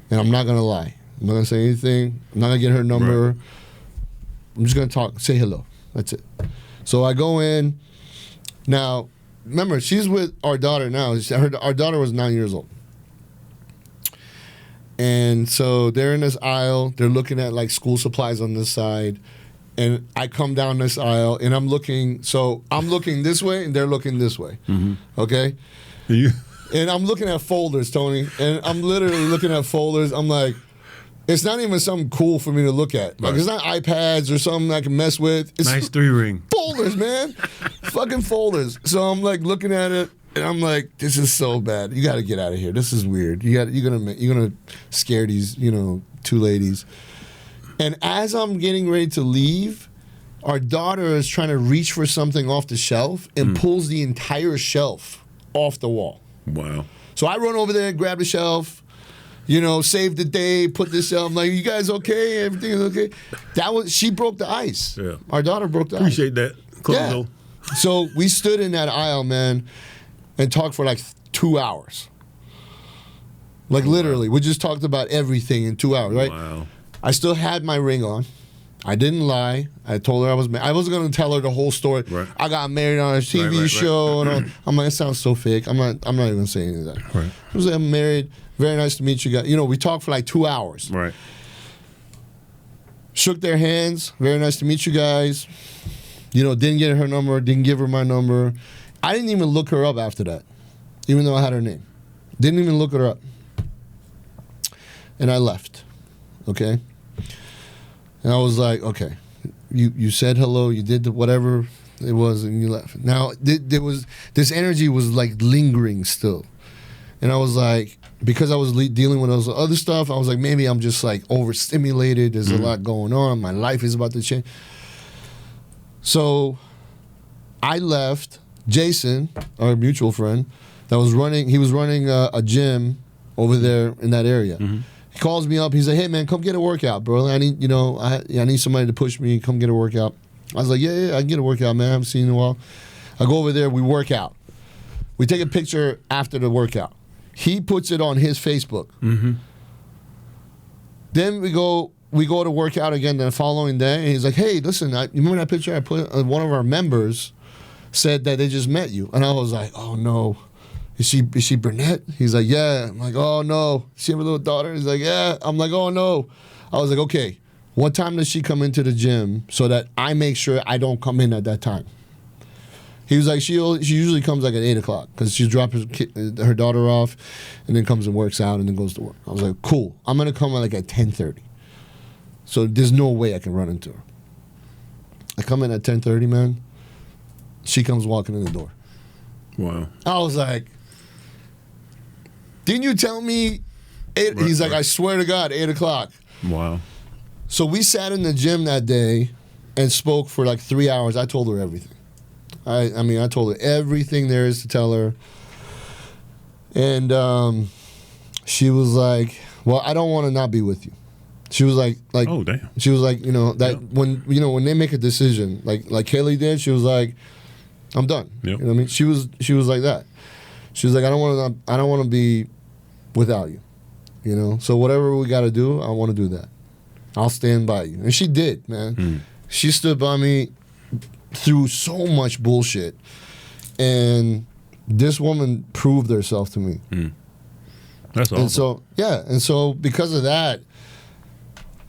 And I'm not going to lie. I'm not going to say anything. I'm not going to get her number. Right. I'm just going to talk, say hello. That's it. So I go in. Now, remember, she's with our daughter now. Our daughter was 9 years old. And so they're in this aisle. They're looking at like school supplies on this side. And I come down this aisle and I'm looking this way and they're looking this way. Okay? And I'm looking at folders, Tony. And I'm literally looking at folders. I'm like, it's not even something cool for me to look at. Like, it's not iPads or something I can mess with. It's nice 3-ring. Folders, man. Fucking folders. So I'm like looking at it. And I'm like, this is so bad. You got to get out of here. This is weird. You're gonna scare these, two ladies. And as I'm getting ready to leave, our daughter is trying to reach for something off the shelf and pulls the entire shelf off the wall. Wow. So I run over there, grab the shelf, save the day, put this shelf. I'm like, you guys okay? Everything is okay? She broke the ice. Yeah. Our daughter broke the ice. Appreciate that. Yeah. So we stood in that aisle, man, and talked for like 2 hours. Like literally, we just talked about everything in 2 hours, right? Wow. I still had my ring on. I didn't lie. I told her I was married. I wasn't going to tell her the whole story. Right. I got married on a TV show. And I'm like, it sounds so fake. I'm not even going to say any of that. Right. I was like, I'm married. Very nice to meet you guys. We talked for like 2 hours. Right. Shook their hands. Very nice to meet you guys. Didn't get her number. Didn't give her my number. I didn't even look her up after that, even though I had her name. Didn't even look her up. And I left. Okay? And I was like, okay, you said hello, you did whatever it was, and you left. Now, this energy was like lingering still. And I was like, because I was dealing with those other stuff, I was like, maybe I'm just like overstimulated. There's a lot going on. My life is about to change. So I left. Jason, our mutual friend, he was running a gym over there in that area. He calls me up. He's like, hey, man, come get a workout, bro. I need, I need somebody to push me. Come get a workout. I was like, yeah, I can get a workout, man. I haven't seen you in a while. I go over there. We work out. We take a picture after the workout. He puts it on his Facebook. Then we go to work out again the following day. And he's like, hey, listen, you remember that picture I put? One of our members said that they just met you. And I was like, oh, no. Is she brunette? He's like, yeah. I'm like, oh, no. She have a little daughter? He's like, yeah. I'm like, oh, no. I was like, okay. What time does she come into the gym so that I make sure I don't come in at that time? He was like, she usually comes like at 8 o'clock because she drops her daughter off and then comes and works out and then goes to work. I was like, cool. I'm going to come like at 10:30. So there's no way I can run into her. I come in at 10:30, man. she comes walking in the door. Wow. I was like, didn't you tell me? He's like, I swear to God, 8 o'clock. Wow. So we sat in the gym that day and spoke for like 3 hours. I told her everything. I mean, I told her everything there is to tell her. And she was like, well, I don't want to not be with you. She was like, oh damn. She was like, when they make a decision, like Kaylee did, she was like, I'm done. Yep. You know what I mean? She was like that. She was like, I don't want to be without you. You know? So whatever we got to do, I want to do that. I'll stand by you. And she did, man. She stood by me through so much bullshit. And this woman proved herself to me. That's awesome. And so because of that,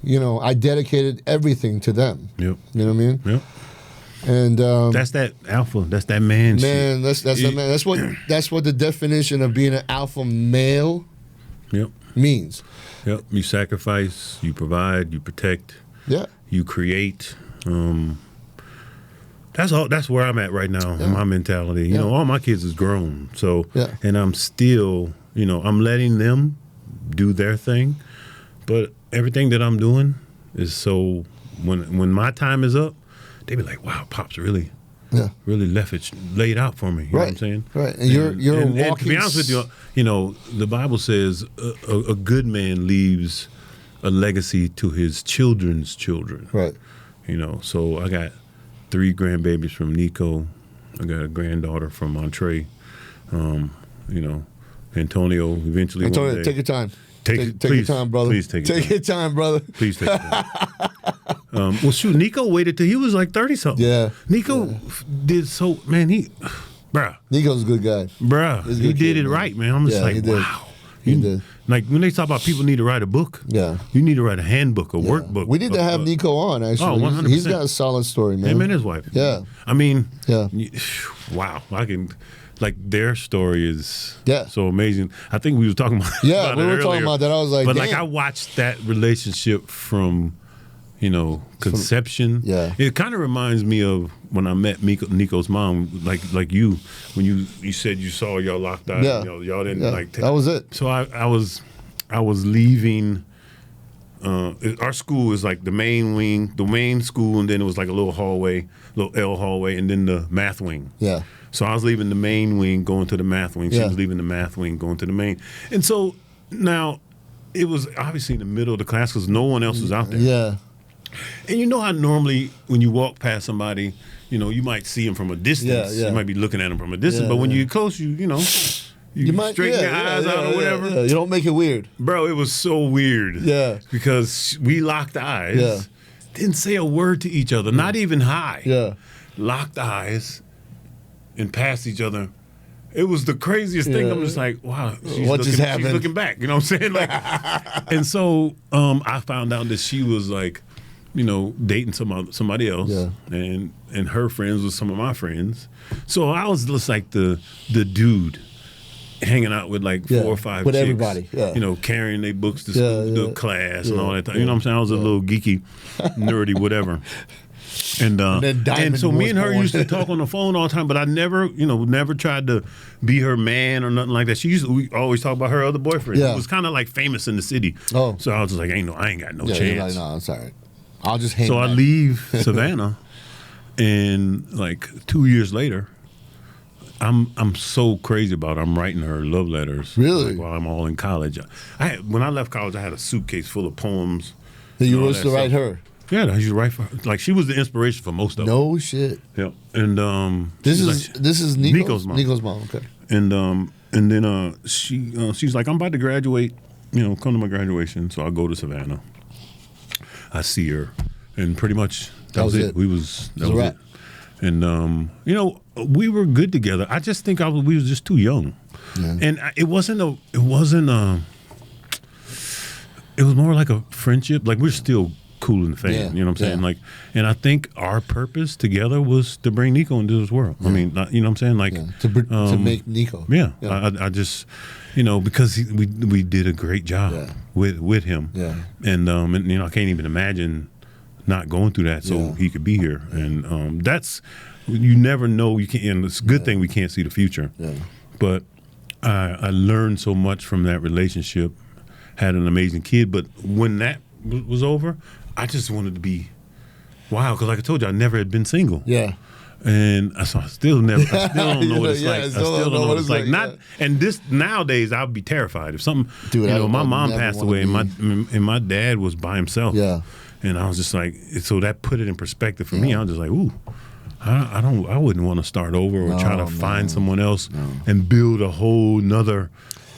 I dedicated everything to them. Yep. You know what I mean? Yep. And that's that alpha. That's that man. Man, shit. that's that man. That's what the definition of being an alpha male. Yep. Means. Yep. You sacrifice. You provide. You protect. Yeah. You create. That's all. That's where I'm at right now in my mentality. You know, all my kids is grown. So, and I'm still, I'm letting them do their thing, but everything that I'm doing is so when my time is up, they be like, "Wow, Pop's really left it laid out for me." You know what I'm saying? Right. And you're walking. And to be honest with you, the Bible says a good man leaves a legacy to his children's children. Right. So I got 3 grandbabies from Nico. I got a granddaughter from Montre. Antonio eventually. Antonio, take your time. Take your time, brother. Please take your time, brother. Please take your time. Well, shoot, Nico waited till he was like 30-something. Yeah. Nico did so, man, bruh. Nico's a good guy. Bruh, he did it right, man. I'm just like, wow. He did. Like, when they talk about people need to write a book, you need to write a handbook, a workbook. We need to have Nico on, actually. Oh, 100%. He's got a solid story, man. Him and his wife. Yeah. I mean, wow. Like, their story is so amazing. I think we were talking about we were earlier. Talking about that. I was like, but damn. like, I watched that relationship from, conception. It kind of reminds me of when I met Nico's mom, like you, when you said you saw y'all locked eyes. Y'all didn't like. That was it. So I was leaving. Our school is like the main wing, the main school, and then it was like a little hallway, little L hallway, and then the math wing. Yeah. So I was leaving the main wing, going to the math wing. She was leaving the math wing, going to the main. And so now it was obviously in the middle of the class because no one else was out there. Yeah. And you know how normally when you walk past somebody, you might see them from a distance. You might be looking at them from a distance. But when you get close, you might straighten your eyes out or whatever. You don't make it weird. Bro, it was so weird. Yeah. Because we locked eyes. Yeah. Didn't say a word to each other, not even hi. Yeah. Locked eyes and passed each other. It was the craziest thing. I'm just like, wow, she's looking back. You know what I'm saying? Like, and so I found out that she was like, dating somebody else, and her friends was some of my friends. So I was just like the dude hanging out with like 4 or 5 with chicks, everybody, carrying their books to school, the class, and all that. You know what I'm saying? I was a little geeky, nerdy, whatever. And so me and her used to talk on the phone all the time, but I never, never tried to be her man or nothing like that. We always talk about her other boyfriend. It was kind of like famous in the city. Oh. So I was just like, I ain't got no chance. You're like, no, it's all right. I'll just hang So I leave Savannah, and like 2 years later, I'm so crazy about it. I'm writing her love letters. Really? While I'm all in college. When I left college, I had a suitcase full of poems. That you used to write her? Yeah, I used to write for her. Like, she was the inspiration for most of them. No shit. Yeah. And this is Nico's mom. Nico's mom, okay. And then she's like, I'm about to graduate, come to my graduation. So I go to Savannah. I see her. And pretty much that was it. That was it. And we were good together. I just think we was just too young. Yeah. And it was more like a friendship. Like, we're still cool in the fan, you know what I'm saying? Like, and I think our purpose together was to bring Nico into this world. I mean, you know what I'm saying? Like, to make Nico. Yeah. I just, because we did a great job with him. Yeah. And I can't even imagine not going through that so he could be here. And that's, you never know. You can't, and it's a good thing we can't see the future. Yeah. But I learned so much from that relationship, had an amazing kid. But when that was over, I just wanted to be, wow, because like I told you, I never had been single. Yeah. And I still don't know what it's like. I still don't know what it's like. And this nowadays, I'd be terrified if something. Dude, my mom passed away, and my dad was by himself. Yeah. And I was just like, so that put it in perspective for me. I was just like, ooh, I wouldn't want to start over or try to find someone else and build a whole nother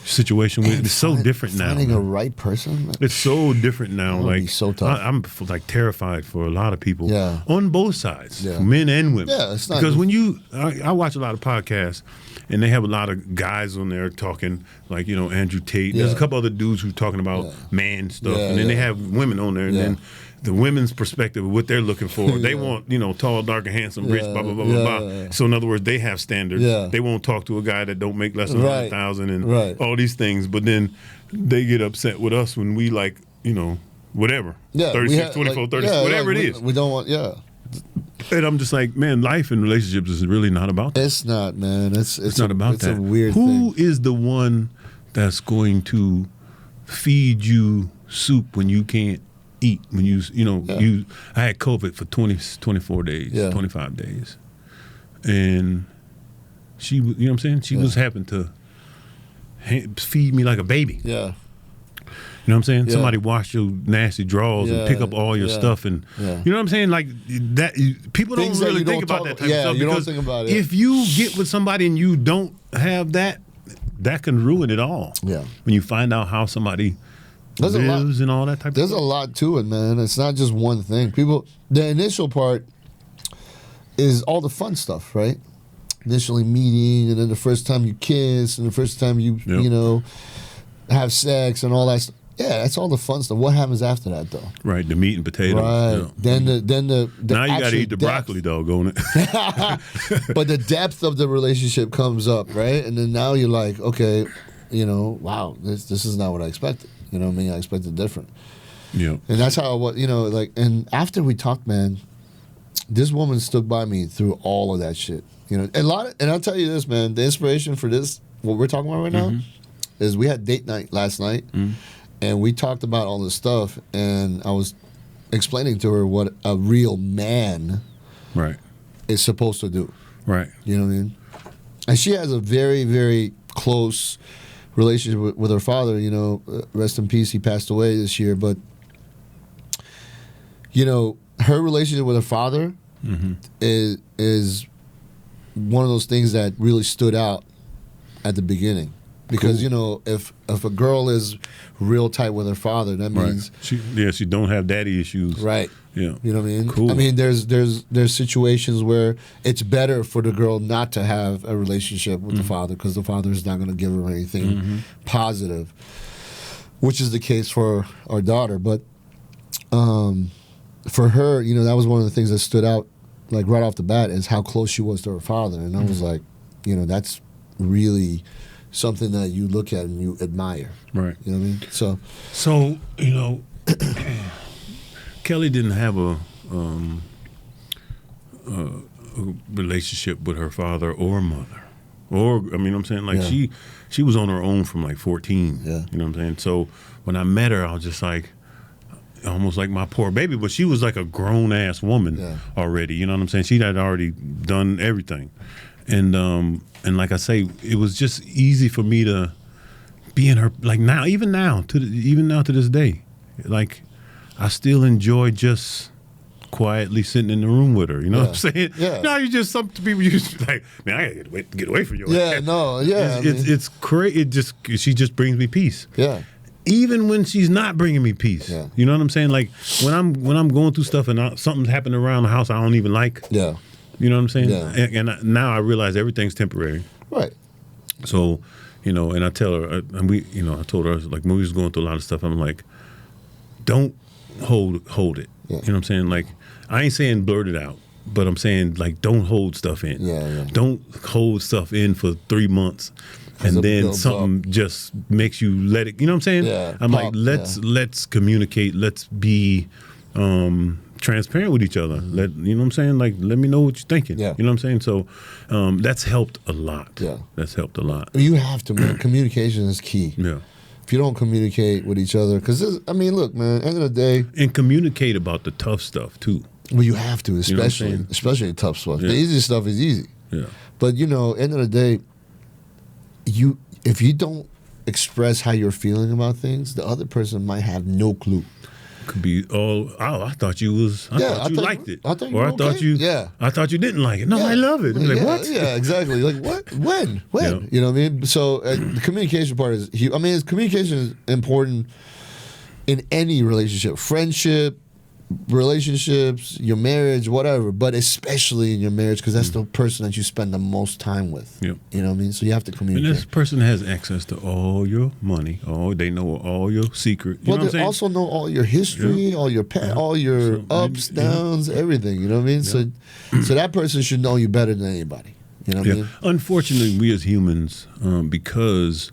situation. It's so different now. Finding a right person. It's so different now. Like so tough. I'm like terrified for a lot of people. Yeah. On both sides, men and women. Yeah, it's not because when I watch a lot of podcasts, and they have a lot of guys on there talking, like Andrew Tate. There's a couple other dudes who are talking about man stuff, and then they have women on there, and then the women's perspective of what they're looking for. They want, tall, dark, and handsome, rich, blah, blah, blah, blah, blah. So in other words, they have standards. They won't talk to a guy that don't make less than 100,000 and all these things. But then they get upset with us when we like, whatever. 36, 24, 36, whatever it is. We don't want, And I'm just like, man, life and relationships is really not about that. It's not, man. It's not about that. It's a weird thing. Who is the one that's going to feed you soup when you can't eat? When I had COVID for 24 days, 25 days. And she, you know what I'm saying? She was having to feed me like a baby. Yeah. You know what I'm saying? Somebody wash your nasty drawers and pick up all your stuff, and you know what I'm saying? Like that, people don't really think about that type of stuff. You don't think about it. If you get with somebody and you don't have that, that can ruin it all. Yeah. When you find out how somebody lives and all that type of stuff. There's a lot to it, man. It's not just one thing. The initial part is all the fun stuff, right? Initially meeting, and then the first time you kiss, and the first time you have sex and all that stuff. Yeah, that's all the fun stuff. What happens after that, though? Right, the meat and potatoes. Right. Then the now you got to eat the broccoli, doggone it. But the depth of the relationship comes up, right? And then now you're like, okay, wow, this is not what I expected. You know what I mean? I expected different. Yeah. And that's how and after we talked, man, this woman stood by me through all of that shit. And I'll tell you this, man, the inspiration for this, what we're talking about right now, is we had date night last night. And we talked about all this stuff, and I was explaining to her what a real man is supposed to do. Right. You know what I mean? And she has a very, very close relationship with her father. Rest in peace, he passed away this year. But, her relationship with her father is one of those things that really stood out at the beginning. Because if a girl is real tight with her father, that means she don't have daddy issues, right? Yeah, you know what I mean. Cool. I mean, there's situations where it's better for the girl not to have a relationship with the father because the father is not going to give her anything positive, which is the case for our daughter. But for her, that was one of the things that stood out, like right off the bat, is how close she was to her father, and I was like, that's really something that you look at and you admire. Right. You know what I mean? So Kelly didn't have a relationship with her father or mother. Or, I'm saying, like, she was on her own from, like, 14. Yeah. You know what I'm saying? So when I met her, I was just like, almost like my poor baby. But she was like a grown-ass woman already. You know what I'm saying? She had already done everything. And like I say, it was just easy for me to be in her, like even now to this day, like I still enjoy just quietly sitting in the room with her. You know what I'm saying? Yeah. No, you just some people you just like, man, I gotta get away from you. Yeah, no, yeah. It's crazy. She just brings me peace. Yeah. Even when she's not bringing me peace. Yeah. You know what I'm saying? Like when I'm going through stuff and something's happening around the house I don't even like. Yeah. You know what I'm saying? Yeah. And now I realize everything's temporary. Right. So, and I tell her, and I told her, like, when we was going through a lot of stuff, I'm like, don't hold it. Yeah. You know what I'm saying? Like, I ain't saying blurt it out, but I'm saying, like, don't hold stuff in. Yeah. Don't hold stuff in for 3 months. And then something just makes you let it, you know what I'm saying? Yeah. I'm like, let's communicate. Let's be transparent with each other. You know what I'm saying? Like, let me know what you're thinking. Yeah. You know what I'm saying? So that's helped a lot. Yeah. That's helped a lot. You have to, man. Communication is key. Yeah. If you don't communicate with each other, because, I mean, look, man, end of the day. And communicate about the tough stuff, too. Well, you have to, especially you know especially the tough stuff. Yeah. The easy stuff is easy. Yeah. But, end of the day, if you don't express how you're feeling about things, the other person might have no clue. Could be I thought you liked it. I thought you or were I thought okay. you Yeah. I thought you didn't like it. No, Yeah. I love it. Like, what? Yeah, exactly. Like, what? When? Yeah. You know what I mean? So the communication part is huge. I mean, communication is important in any relationship. Friendship, relationships, your marriage, whatever, but especially in your marriage, because that's the person that you spend the most time with. Yep. You know what I mean? So you have to communicate. And this person has access to all your money. They know all your secret. You know what I'm they saying? also know all your history, all your all your ups, downs, everything. You know what I mean? So that person should know you better than anybody. You know what I mean? Unfortunately, we as humans, because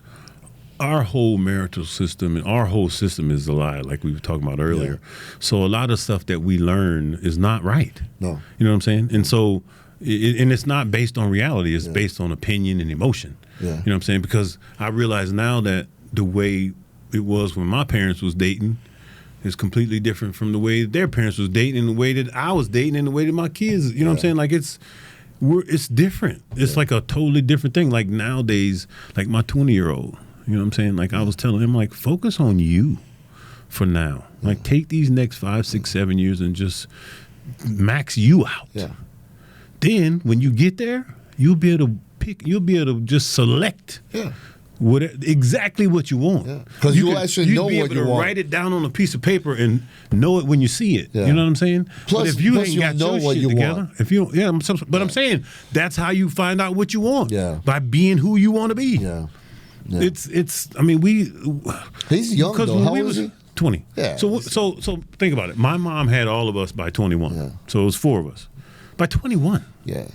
our whole marital system and our whole system is a lie, like we were talking about earlier. Yeah. So a lot of stuff that we learn is not right. No. You know what I'm saying? And so, and it's not based on reality. It's based on opinion and emotion. Yeah. You know what I'm saying? Because I realize now that the way it was when my parents was dating is completely different from the way their parents was dating and the way that I was dating and the way that my kids, you know what I'm saying? Like it's different. It's like a totally different thing. Like nowadays, like my 20-year-old, you know what I'm saying? Like I was telling him, like, focus on you for now. Like take these next 5, 6, 7 years and just max you out. Yeah. Then when you get there, you'll be able to pick. You'll be able to just select. Yeah. Exactly what you want. Because you actually know what you want. You'll be able to write it down on a piece of paper and know it when you see it. Yeah. You know what I'm saying? Plus, but if you ain't got know your what shit you together, want. if you but I'm saying that's how you find out what you want. Yeah. By being who you want to be. Yeah. It's. I mean, he's young though. How old is he? 20. Yeah. So think about it. My mom had all of us by 21. Yeah. So it was 4 of us. By 21. Yeah.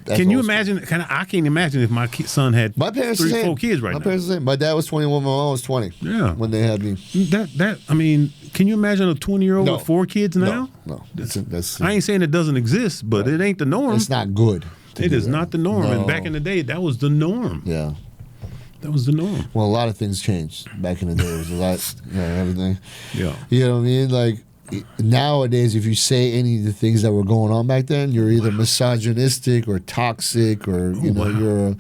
Can you imagine? I can't imagine if my son had my parents 3 or 4 kids right now. My parents the same. My dad was 21. My mom was 20. Yeah. When they had me. I mean, can you imagine a 20-year-old with 4 kids now? No. That's I ain't saying it doesn't exist, but it ain't the norm. It's not good. It is not the norm. No. And back in the day, that was the norm. Yeah. That was the norm. Well, a lot of things changed back in the day. It was a lot, everything. Yeah. You know what I mean? Like, nowadays, if you say any of the things that were going on back then, you're either misogynistic or toxic or, you're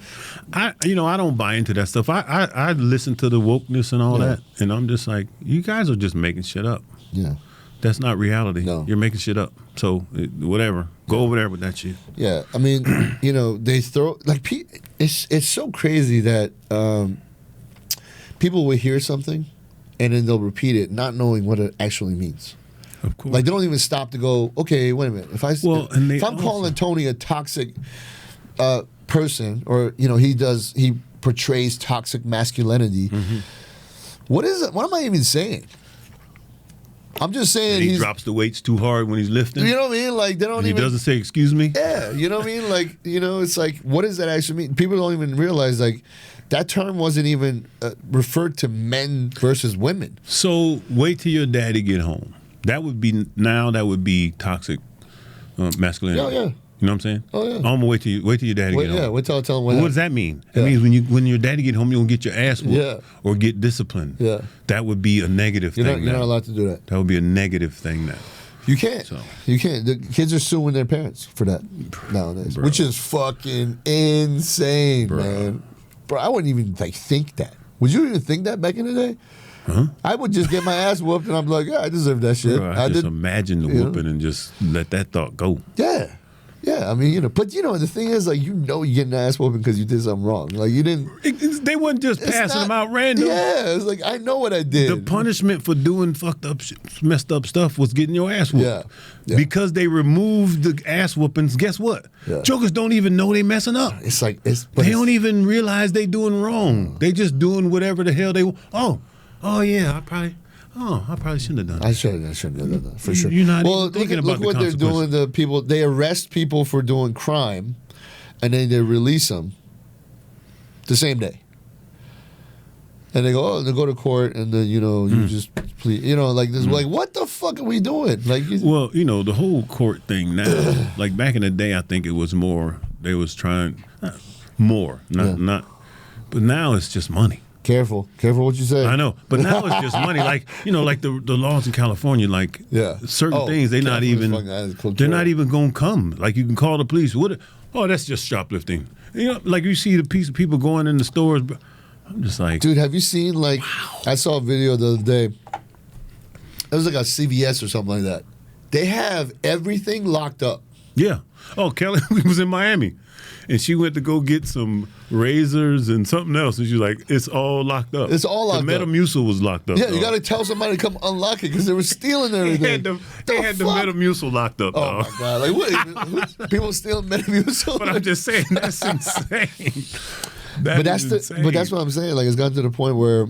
I don't buy into that stuff. I listen to the wokeness and all that, and I'm just like, you guys are just making shit up. Yeah. That's not reality. No. You're making shit up. So, whatever. Go over there with that shit. Yeah. I mean, they throw, like, it's so crazy that people will hear something and then they'll repeat it not knowing what it actually means. Of course. Like, they don't even stop to go, okay, wait a minute. If I'm calling Tony a toxic person, or, he portrays toxic masculinity, what is it? What am I even saying? I'm just saying he drops the weights too hard when he's lifting. You know what I mean? Like, they don't even. He doesn't say, excuse me? Yeah, you know what I mean? Like, it's like, what does that actually mean? People don't even realize, like, that term wasn't even referred to men versus women. So, wait till your daddy get home. That would be toxic masculinity. Oh, yeah. You know what I'm saying? Oh, yeah. I'm gonna wait till your daddy get home. Yeah, wait till I tell him what does that mean? It means when your daddy get home, you're gonna get your ass whooped or get disciplined. Yeah. That would be a negative thing. You're not allowed to do that. That would be a negative thing now. You can't. So. You can't. The kids are suing their parents for that nowadays, which is fucking insane, man. Bro, I wouldn't even think that. Would you even think that back in the day? Huh? I would just get my ass whooped and I'm like, yeah, I deserve that shit. Bro, I just imagine the whooping and just let that thought go. Yeah. Yeah, I mean, but the thing is, like, you're getting an ass whooping because you did something wrong. Like, you didn't. They weren't just passing them out random. Yeah, it's like, I know what I did. The punishment for doing fucked up, messed up stuff was getting your ass whooped. Yeah. Because they removed the ass whoopings. Guess what? Yeah. Jokers don't even know they messing up. It's like they don't even realize they doing wrong. They just doing whatever the hell they want. Oh yeah, I probably shouldn't have done that. I shouldn't have done that, for sure. You're not even thinking about look what they're doing. The people, they arrest people for doing crime, and then they release them the same day. And they go to court, and then you just plead, like this, like what the fuck are we doing? Like, well, the whole court thing now, like back in the day, I think it was more. They was trying more, not, but now it's just money. Careful what you say. I know, but now it's just money. Like like the laws in California, like certain things they're not even gonna come. Like you can call the police. That's just shoplifting. Like you see the piece of people going in the stores. I'm just like, dude, have you seen wow. I saw a video the other day. It was like a CVS or something like that. They have everything locked up. Yeah. Oh, Kelly was in Miami. And she went to go get some razors and something else. And she's like, it's all locked up. It's all locked up. The Metamucil was locked up. Yeah, you got to tell somebody to come unlock it because they were stealing everything. They had the Metamucil locked up. Oh, my God. Like, what? People stealing Metamucil? But I'm just saying, that's insane. But that's what I'm saying. Like, it's gotten to the point where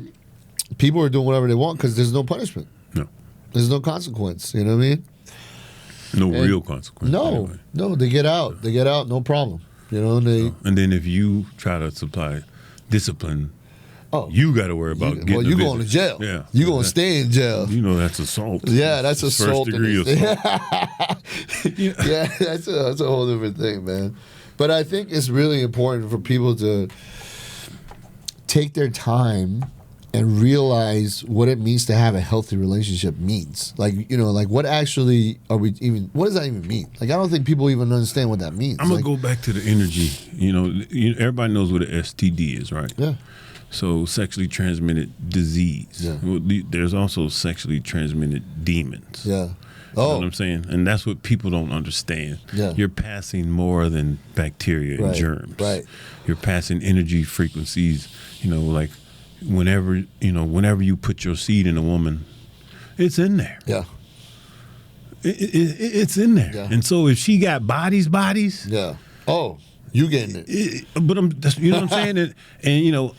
people are doing whatever they want because there's no punishment. No. There's no consequence. You know what I mean? No real consequence. No, they get out. They get out, no problem. And then if you try to supply discipline, you got to worry about getting you're going to jail. Yeah, you're going to stay in jail. That's assault. Yeah, that's assault. First degree assault. Yeah, that's a whole different thing, man. But I think it's really important for people to take their time and realize what it means to have a healthy relationship means. Like, what actually are we even, what does that even mean? Like, I don't think people even understand what that means. I'm going to go back to the energy. Everybody knows what an STD is, right? Yeah. So sexually transmitted disease. Yeah. There's also sexually transmitted demons. Yeah. You know what I'm saying? And that's what people don't understand. Yeah. You're passing more than bacteria and germs. Right. You're passing energy frequencies, like, whenever you put your seed in a woman, it's in there. Yeah. It's in there. Yeah. And so if she got bodies. Yeah. Oh, you getting it. But you know what I'm saying? And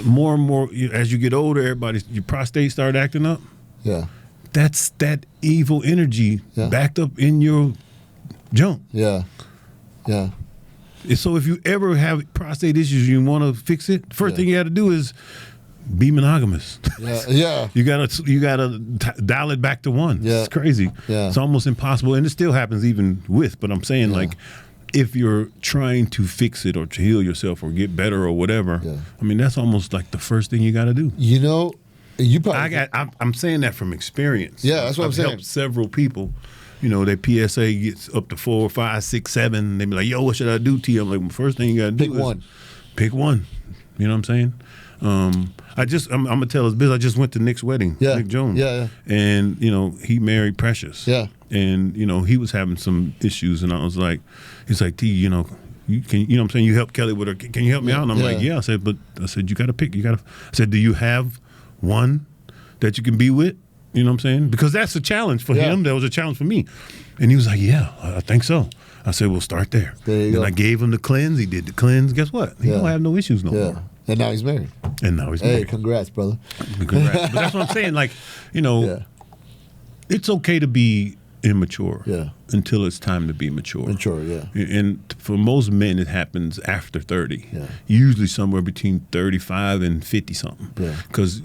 more and more, as you get older, your prostate start acting up. Yeah. That's that evil energy backed up in your junk. Yeah. Yeah. And so if you ever have prostate issues, you want to fix it, the first thing you got to do is be monogamous. Yeah. You gotta dial it back to one. Yeah. It's crazy. Yeah. It's almost impossible, and it still happens even with. But I'm saying, like, if you're trying to fix it or to heal yourself or get better or whatever, I mean, that's almost like the first thing you got to do. You probably. I'm saying that from experience. Yeah, that's what I'm saying. I've helped several people. Their PSA gets up to 4, 5, 6, 7. They be like, "Yo, what should I do, T?" I'm like, well, first thing you got to do is pick one. You know what I'm saying? I'm gonna tell his business. I just went to Nick's wedding, Nick Jones. Yeah. And he married Precious. Yeah. And he was having some issues, and I was like, he's like, T, you know what I'm saying? You helped Kelly with her. Can you help me out? And I'm like, yeah. I said, you got to pick. I said, do you have one that you can be with? You know what I'm saying? Because that's a challenge for him. That was a challenge for me. And he was like, yeah, I think so. I said, we'll start there. There you go. I gave him the cleanse. He did the cleanse. Guess what? He don't have no issues no more. And now he's married. Hey, congrats, brother. Congrats. But that's what I'm saying. Like, it's okay to be immature until it's time to be mature. And for most men, it happens after 30. Usually somewhere between 35 and 50 something. Because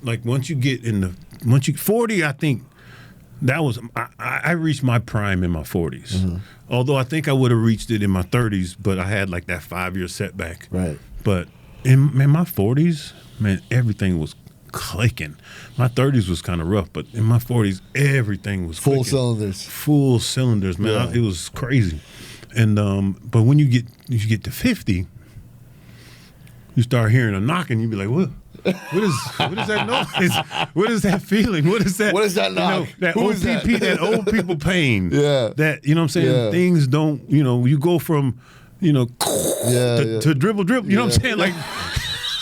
once you get 40, I think that was I reached my prime in my 40s. Mm-hmm. Although I think I would have reached it in my 30s, but I had like that 5-year setback. Right. But in my 40s, man, everything was clicking. My 30s was kind of rough, but in my 40s, everything was full clicking. cylinders. Full cylinders, man. It was crazy. And but when you get to 50, you start hearing a knocking. You be like, what? What is that noise? What is that feeling? What is that? What is that knock? That Who OPP, that old people pain. Yeah. That, you know what I'm saying? Yeah. Things don't, you go from, to dribble. You know what I'm saying? Like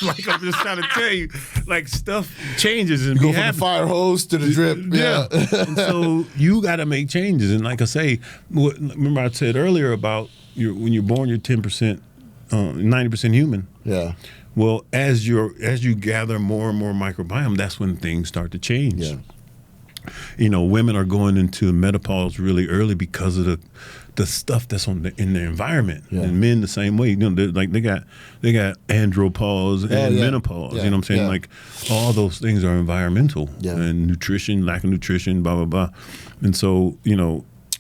I'm just trying to tell you, like stuff changes and you go from the fire hose to the drip. Yeah. And so you got to make changes. And like I say, remember I said earlier about when you're born, you're 10%, 90% human. Yeah. Well, as you gather more and more microbiome, that's when things start to change. Yeah. women are going into menopause really early because of the stuff that's in their environment, and men the same way. They got andropause and menopause. You know what I'm saying? Yeah. Like all those things are environmental, Yeah. and nutrition, lack of nutrition, blah blah blah. And so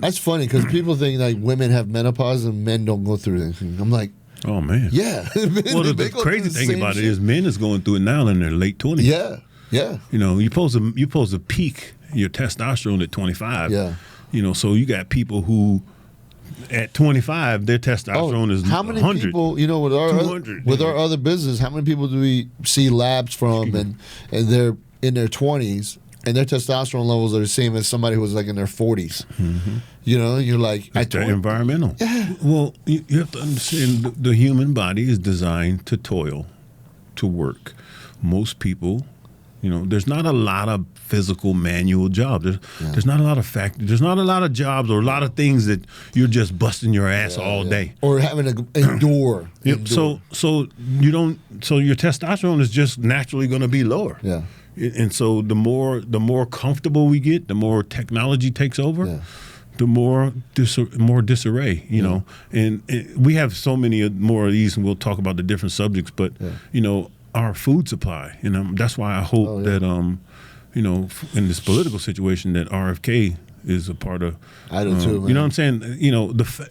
that's funny because people think like women have menopause and men don't go through anything. I'm like, oh man, yeah. Well, the crazy thing about it is men is going through it now in their late 20s. Yeah, yeah. You're supposed to peak your testosterone at 25. Yeah. So you got people who at 25 their testosterone is how many 100. people, with our other business, how many people do we see labs from and they're in their 20s and their testosterone levels are the same as somebody who was like in their 40s. Mm-hmm. You're like, it's environmental. Yeah. Well, you have to understand the human body is designed to toil, to work. Most people, there's not a lot of physical manual jobs. There's not a lot of there's not a lot of jobs or a lot of things that you're just busting your ass all day or having to endure. Yep. So your testosterone is just naturally going to be lower. Yeah. And so the more comfortable we get, the more technology takes over, the more disarray, And we have so many more of these, and we'll talk about the different subjects. But our food supply, that's why I hope that in this political situation that RFK is a part of. I do too, man. You know what I'm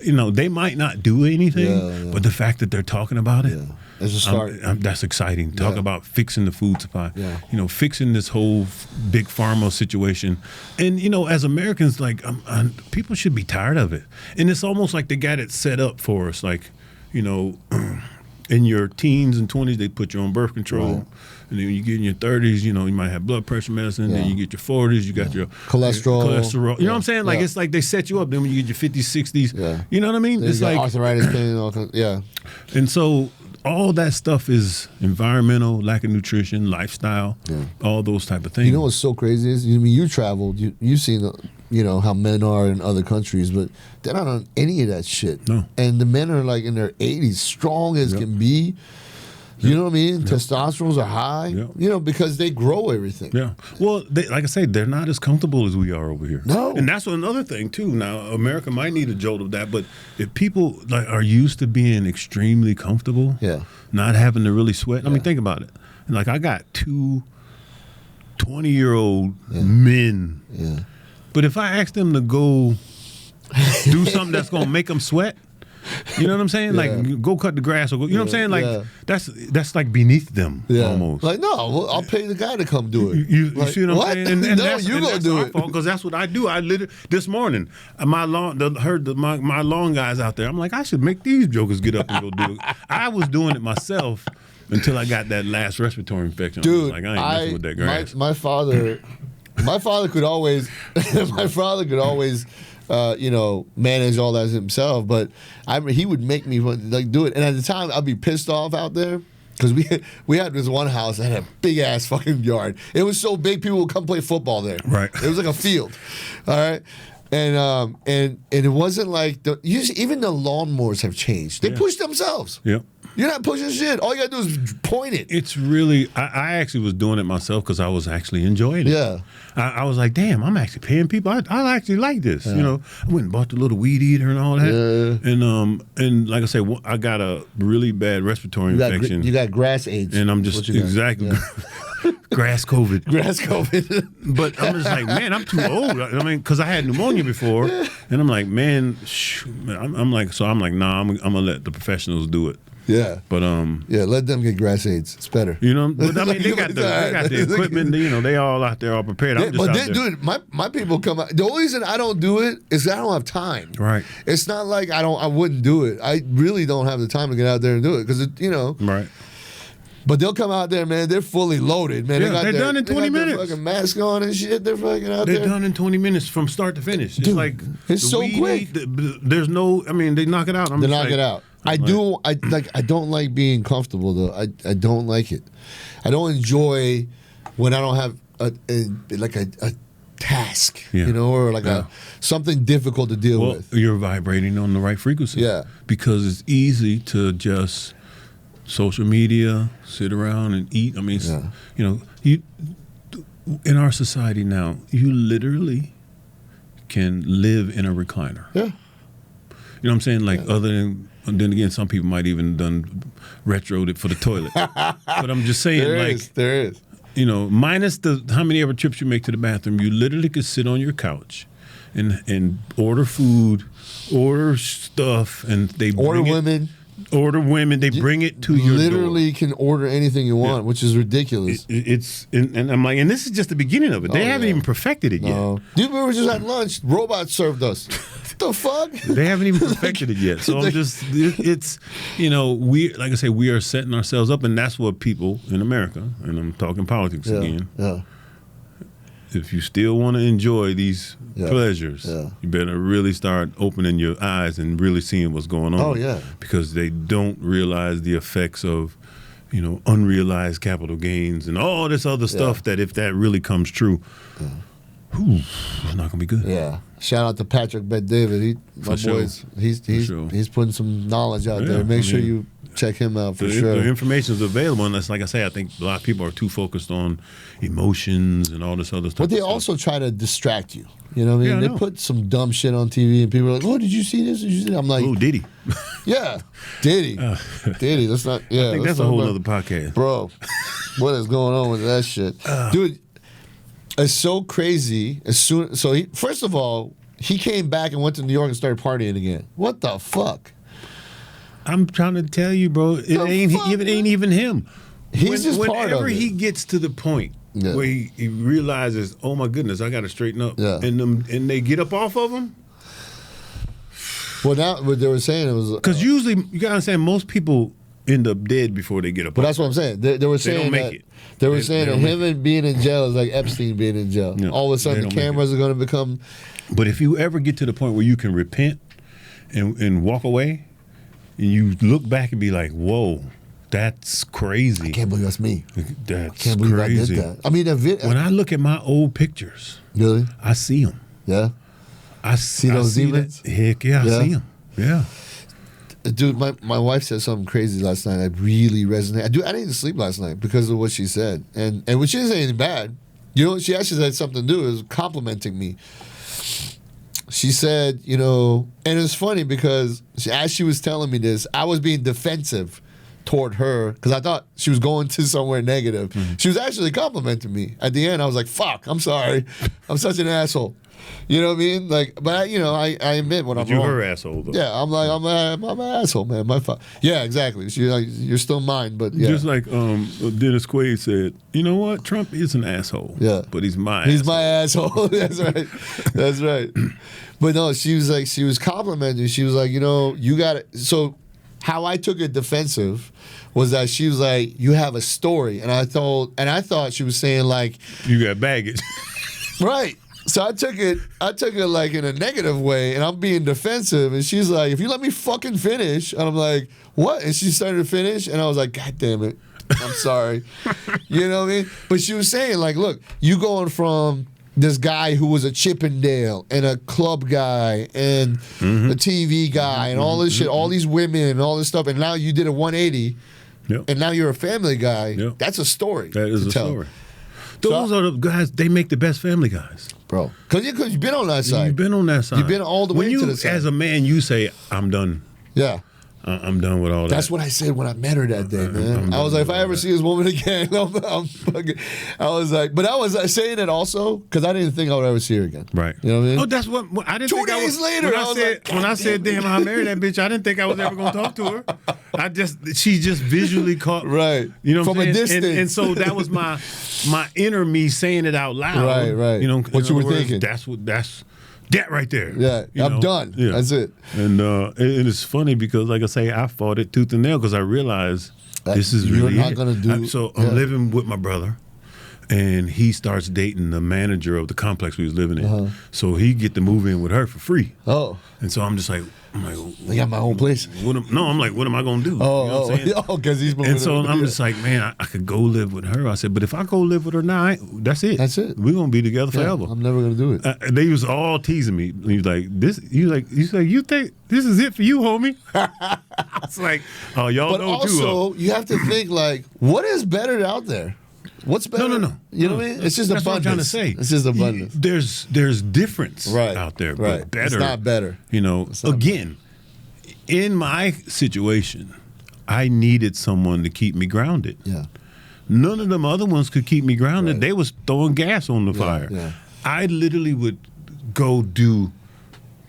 saying? They might not do anything, but the fact that they're talking about it. Yeah. It's a start. That's exciting. Talk about fixing the food supply. Yeah. Fixing this whole big pharma situation. And as Americans, like people should be tired of it. And it's almost like they got it set up for us. Like, in your teens and 20s, they put you on birth control. Right. And then when you get in your 30s, you might have blood pressure medicine. Then you get your 40s, you got your cholesterol. You know what I'm saying? Like it's like they set you up. Then when you get your 50s, 60s, you know what I mean? Then it's like arthritis pain. Yeah. And so all that stuff is environmental, lack of nutrition, lifestyle, all those type of things. You know what's so crazy is, you traveled, you've seen, how men are in other countries, but they're not on any of that shit. No. And the men are like in their 80s, strong as can be. You know what I mean? Testosterons are high, because they grow everything. Yeah. Well, like I say, they're not as comfortable as we are over here. No. And that's another thing, too. Now, America might need a jolt of that, but if people are used to being extremely comfortable, not having to really sweat. I mean, think about it. Like, I got two 20-year-old men. Yeah. But if I ask them to go do something that's going to make them sweat, you know what I'm saying? Like, go cut the grass or go, you know what I'm saying? Like, that's like beneath them almost. Like, no, I'll pay the guy to come do it. You see what I'm saying? And no, you gonna do it. Because that's what I do. I literally, this morning, my lawn guys out there, I'm like, I should make these jokers get up and go do it. I was doing it myself until I got that last respiratory infection. Dude, I was like, I ain't messing with that grass. My father could always, manage all that himself. But he would make me do it. And at the time, I'd be pissed off out there because we had this one house that had a big ass fucking yard. It was so big, people would come play football there. Right. It was like a field. All right. And it wasn't like even the lawnmowers have changed. They push themselves. Yep. You're not pushing shit. All you gotta do is point it. It's really, I actually was doing it myself because I was actually enjoying it. Yeah. I was like, damn, I'm actually paying people. I actually like this. I went and bought the little weed eater and all that. Yeah. And like I said, I got a really bad respiratory infection. You got grass AIDS. And I'm just exactly. Yeah. Grass COVID. Grass COVID. But I'm just like, man, I'm too old. I mean, because I had pneumonia before. And I'm like, man, I'm like, nah, I'm going to let the professionals do it. Yeah. But let them get grass AIDS. It's better. But I mean, they got the equipment. They all out there all prepared. Dude, my people come out. The only reason I don't do it is I don't have time. Right. It's not like I wouldn't do it. I really don't have the time to get out there and do it because Right. But they'll come out there, man. They're fully loaded, man. Yeah, they're done in 20 minutes. Their fucking mask on and shit. They're fucking out there. They're done in 20 minutes from start to finish. Dude, it's like it's so quick. There's no. I mean, they knock it out. They knock it out. I don't like being comfortable though. I don't like it. I don't enjoy when I don't have a task, or like something difficult to deal with. You're vibrating on the right frequency. Yeah. Because it's easy to just social media, sit around and eat. I mean, in our society now, you literally can live in a recliner. Yeah. You know what I'm saying? Like, other than, and then again, some people might even done retroed it for the toilet. But I'm just saying, there is. You know, minus the how many ever trips you make to the bathroom, you literally could sit on your couch and order food, order stuff, and they order women. Order women. They bring it to your door. Literally can order anything you want, which is ridiculous. And I'm like, and this is just the beginning of it. They haven't even perfected it yet. Dude, we were just at lunch. Robots served us. What the fuck? They haven't even perfected it yet. So I'm just, it's, you know, we, like I say, we are setting ourselves up, and that's what people in America, and I'm talking politics again. Yeah. If you still want to enjoy these pleasures, you better really start opening your eyes and really seeing what's going on. Oh, yeah. Because they don't realize the effects of, you know, unrealized capital gains and all this other stuff that if that really comes true, it's not going to be good. Yeah. Shout out to Patrick Bet-David. He's putting some knowledge out there. Make sure you check him out for sure. The information is available, and that's, like I say, I think a lot of people are too focused on emotions and all this other stuff. But they also try to distract you. You know what I mean? Yeah, they put some dumb shit on TV, and people are like, "Oh, did you see this? Did you see that?" I'm like, "Oh, Diddy." Yeah, Diddy. Diddy. That's not. Yeah, I think that's a whole other podcast, bro. What is going on with that shit, dude? It's so crazy. First of all, he came back and went to New York and started partying again. What the fuck? I'm trying to tell you, bro. It ain't even him. He's just part of it. Whenever he gets to the point where he realizes, oh my goodness, I got to straighten up, and they get up off of him. Well, now what they were saying it was because usually you gotta understand most people end up dead before they get up. But that's what I'm saying. They were saying they were saying that him being in jail is like Epstein being in jail. Yeah, all of a sudden, the cameras are going to become. But if you ever get to the point where you can repent and walk away, and you look back and be like, "Whoa, that's crazy! I can't believe that's me. That's I can't believe crazy." I did that. I mean, when I look at my old pictures, really, I see them. Yeah, I see those demons. Heck yeah, I see them. Yeah. Dude, my wife said something crazy last night. I really resonated. Dude, I didn't sleep last night because of what she said. And when she didn't say anything bad, you know, she actually had something to do. It was complimenting me. She said, you know, and it's funny because as she was telling me this, I was being defensive toward her because I thought she was going to somewhere negative. Mm-hmm. She was actually complimenting me. At the end, I was like, fuck, I'm sorry. I'm such an asshole. You know what I mean? Like, but I admit when I'm wrong. You're her asshole, though. Yeah, I'm like, I'm an asshole, man. My fault. Yeah, exactly. She's like, you're still mine, but yeah. Just like Dennis Quaid said, you know what? Trump is an asshole. Yeah, but he's my asshole. That's right. That's right. But no, she was complimenting. She was like, you know, you got it. So how I took it defensive was that she was like, you have a story, and I thought she was saying like, you got baggage, right. So I took it like in a negative way, and I'm being defensive. And she's like, "If you let me fucking finish," and I'm like, "What?" And she started to finish, and I was like, "God damn it, I'm sorry." You know what I mean? But she was saying like, "Look, you going from this guy who was a Chippendale and a club guy and a TV guy and all this shit, all these women and all this stuff, and now you did a 180, and now you're a family guy. Yep. That's a story. That is a story." Those are the guys, they make the best family guys. Bro. Because you've been on that side. You've been on that side. You've been all the way to the side. As a man, you say, I'm done. Yeah. I'm done with all that. That's what I said when I met her that day, man. I was like, if I ever see this woman again, I'm fucking. I was like, but I was saying it also because I didn't think I would ever see her again. Right. You know what I mean? Oh, that's what I didn't. 2 days later, when I said, damn, I married that bitch, I didn't think I was ever gonna talk to her. She just visually caught. Right. You know, from a distance, and so that was my inner me saying it out loud. Right. You know what you were thinking. That's that right there. Yeah, I'm done. Yeah. That's it. And it's funny because, like I say, I fought it tooth and nail because I realized this is really not gonna do. I'm living with my brother, and he starts dating the manager of the complex we was living in. So he get to move in with her for free. Oh, and so I'm like, I got my own place. I'm like, what am I gonna do? You know what I'm saying? Because he's moving. And so I'm just like, man, I could go live with her. I said, but if I go live with her now, that's it. That's it. We're gonna be together forever. I'm never gonna do it. They was all teasing me. He was like, this. You think this is it for you, homie? It's like, oh, y'all but know also, too. You have to think like, what is better out there? What's better? No. You know what I mean? It's just That's abundance. What I'm trying to say. It's just abundance. There's difference out there, but better. It's not better. You know, again, in my situation, I needed someone to keep me grounded. Yeah. None of them other ones could keep me grounded. They was throwing gas on the fire. Yeah. I literally would go do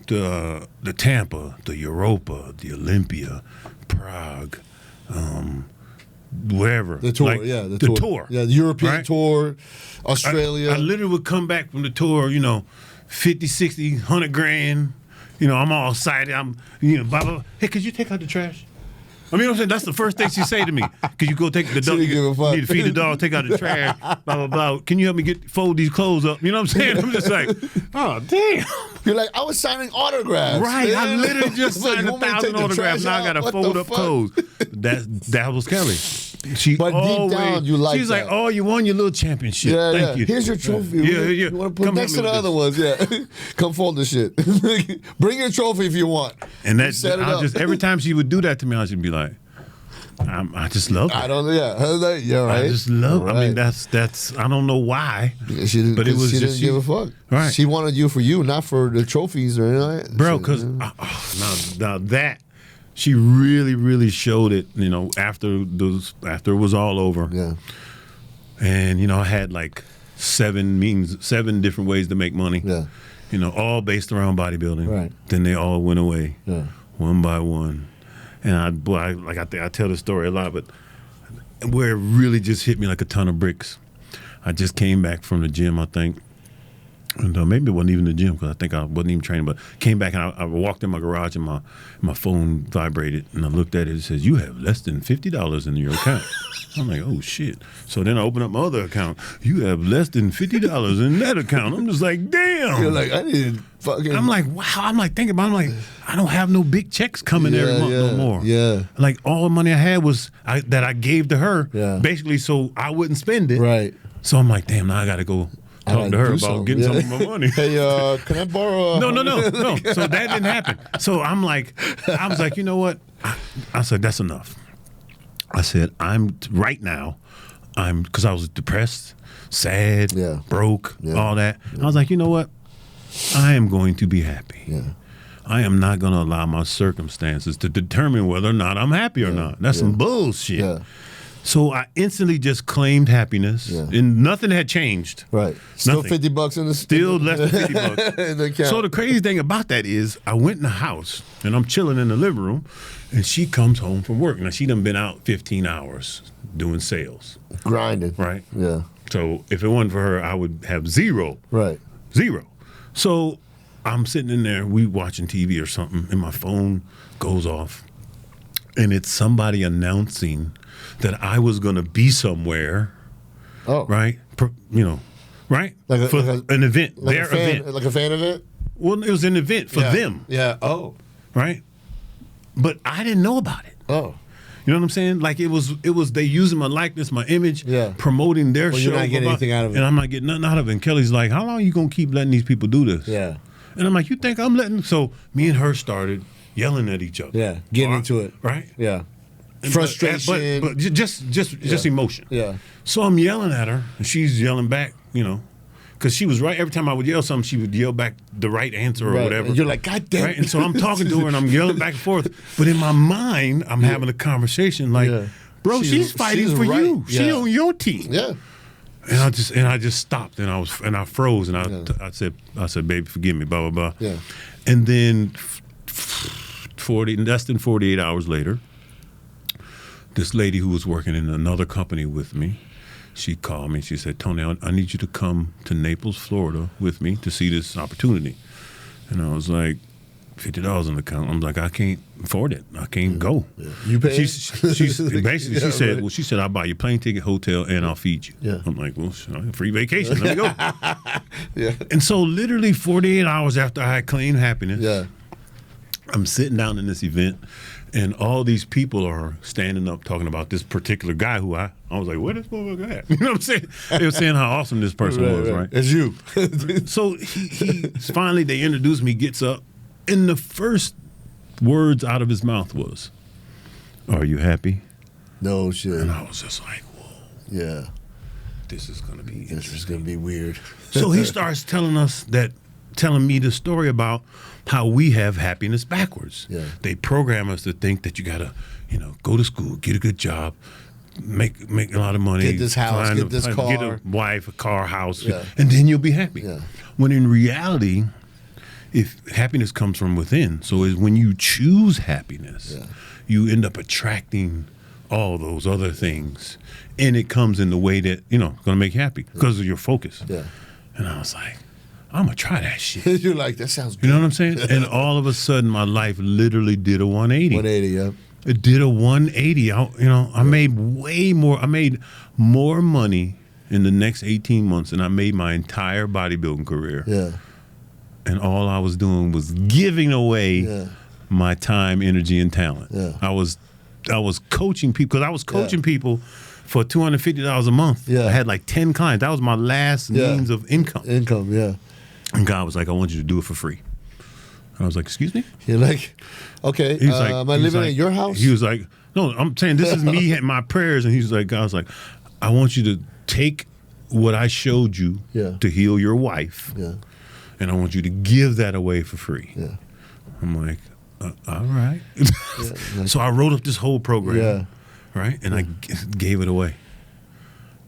the Tampa, the Europa, the Olympia, Prague, wherever. The tour, the tour. Yeah, the European tour, Australia. I literally would come back from the tour, 50, 60, 100 grand. I'm all excited. I'm, blah, blah. Hey, could you take out the trash? I mean, I'm saying that's the first thing she say to me. Could you go take the dog? You need to feed the dog, take out the trash, blah, blah, blah. Can you help me fold these clothes up? You know what I'm saying? I'm just like, oh, damn. You're like, I was signing autographs. Right. Man. I literally just signed 1,000 autographs. Now I got to fold up clothes. That was Kelly. But deep down, you like she's like, oh, you won your little championship. Yeah, Thank you. Here's your trophy. Yeah. You want to put next to the other ones. Yeah. Come fold the shit. Bring your trophy if you want. And every time she would do that to me, I should be like, I just love it. I don't. Yeah, you're right. I just love. Right. I mean, that's. I don't know why. She didn't give a fuck. Right. She wanted you for you, not for the trophies or anything. Bro, because now that she really, really showed it. After it was all over. Yeah. And I had like 7 different ways to make money. Yeah. All based around bodybuilding. Right. Then they all went away. Yeah. One by one. And I tell the story a lot, but where it really just hit me like a ton of bricks. I just came back from the gym, I think. And maybe it wasn't even the gym because I think I wasn't even training, but came back and I walked in my garage and my phone vibrated and I looked at it. It says, you have less than $50 in your account. I'm like, oh, shit. So then I opened up my other account. You have less than $50 in that account. I'm just like, damn. You're like, I need fucking. I'm like, wow. I'm like, thinking about it. I'm like, I don't have no big checks coming every month no more. Yeah. Like, all the money I had was that I gave to her, basically so I wouldn't spend it. Right. So I'm like, damn, now I got to go talk to her about getting some of my money. Hey, can I borrow? No. So that didn't happen. So I was like, you know what? I said, that's enough. I said, because I was depressed, sad, broke, all that. Yeah. I was like, you know what? I am going to be happy. Yeah. I am not going to allow my circumstances to determine whether or not I'm happy or not. That's some bullshit. Yeah. So I instantly just claimed happiness, and nothing had changed. Right. Still nothing. $50 in the Still less than $50 in the account. So the crazy thing about that is, I went in the house and I'm chilling in the living room, and she comes home from work. Now she done been out 15 hours doing sales, grinding. Right. Yeah. So if it wasn't for her, I would have zero. Right. Zero. So I'm sitting in there, we watching TV or something, and my phone goes off, and it's somebody announcing that I was going to be somewhere. Oh. Right? Right? For an event. Like their event. Like a fan event? Well, it was an event for them. Yeah. Oh. Right? But I didn't know about it. Oh. You know what I'm saying? Like it was they using my likeness, my image, promoting their show. You're not getting anything out of it. And I'm not getting nothing out of it. And Kelly's like, how long are you going to keep letting these people do this? Yeah. And I'm like, you think I'm letting? So me and her started yelling at each other. Yeah. Getting into it. Right? Yeah. Frustration. But just emotion. Yeah. So I'm yelling at her, and she's yelling back, because she was right. Every time I would yell something, she would yell back the right answer or whatever. And you're like, God damn it. Right? And so I'm talking to her, and I'm yelling back and forth. But in my mind, I'm having a conveation like, bro, she's fighting for you. She on your team. Yeah. And I just stopped, and I froze, and I said, baby, forgive me, blah, blah, blah. Yeah. And then less than 48 hours later, this lady who was working in another company with me, she called me. She said, Tony, I need you to come to Naples, Florida with me to see this opportunity. And I was like, $50 in the account. I'm like, I can't afford it. I can't go. Yeah. You pay? She said, well, she said, I'll buy you plane ticket, hotel, and I'll feed you. Yeah. I'm like, well, free vacation. Let me go. Yeah. And so literally 48 hours after I had claimed happiness, I'm sitting down in this event, and all these people are standing up talking about this particular guy who I was like, where this motherfucker at? You know what I'm saying? They were saying how awesome this person was, right? It's you. So he finally, they introduced me, gets up, and the first words out of his mouth was, are you happy? No shit. And I was just like, whoa. Yeah. this is going to be interesting. This is going to be weird. So he starts telling me the story about how we have happiness backwards. Yeah. They program us to think that you got to, go to school, get a good job, make a lot of money, get this house, get this car, get a wife, a car, house, and then you'll be happy. Yeah. When in reality, if happiness comes from within, so is when you choose happiness, you end up attracting all those other things, and it comes in the way that going to make you happy because of your focus. Yeah. And I was like, I'm gonna try that shit. You're like, that sounds good. You know what I'm saying? And all of a sudden, my life literally did a 180. 180, yeah. It did a 180. I made way more. I made more money in the next 18 months than I made my entire bodybuilding career. Yeah. And all I was doing was giving away my time, energy, and talent. Yeah. I was coaching people because I was coaching people for $250 a month. Yeah. I had like 10 clients. That was my last means of income. And God was like, I want you to do it for free. I was like, excuse me? You're like, okay, am I living at your house? He was like, no, I'm saying this is me and my prayers. And he's like, God was like, I want you to take what I showed you to heal your wife. Yeah. And I want you to give that away for free. Yeah. I'm like, all right. So I wrote up this whole program, right? And I gave it away.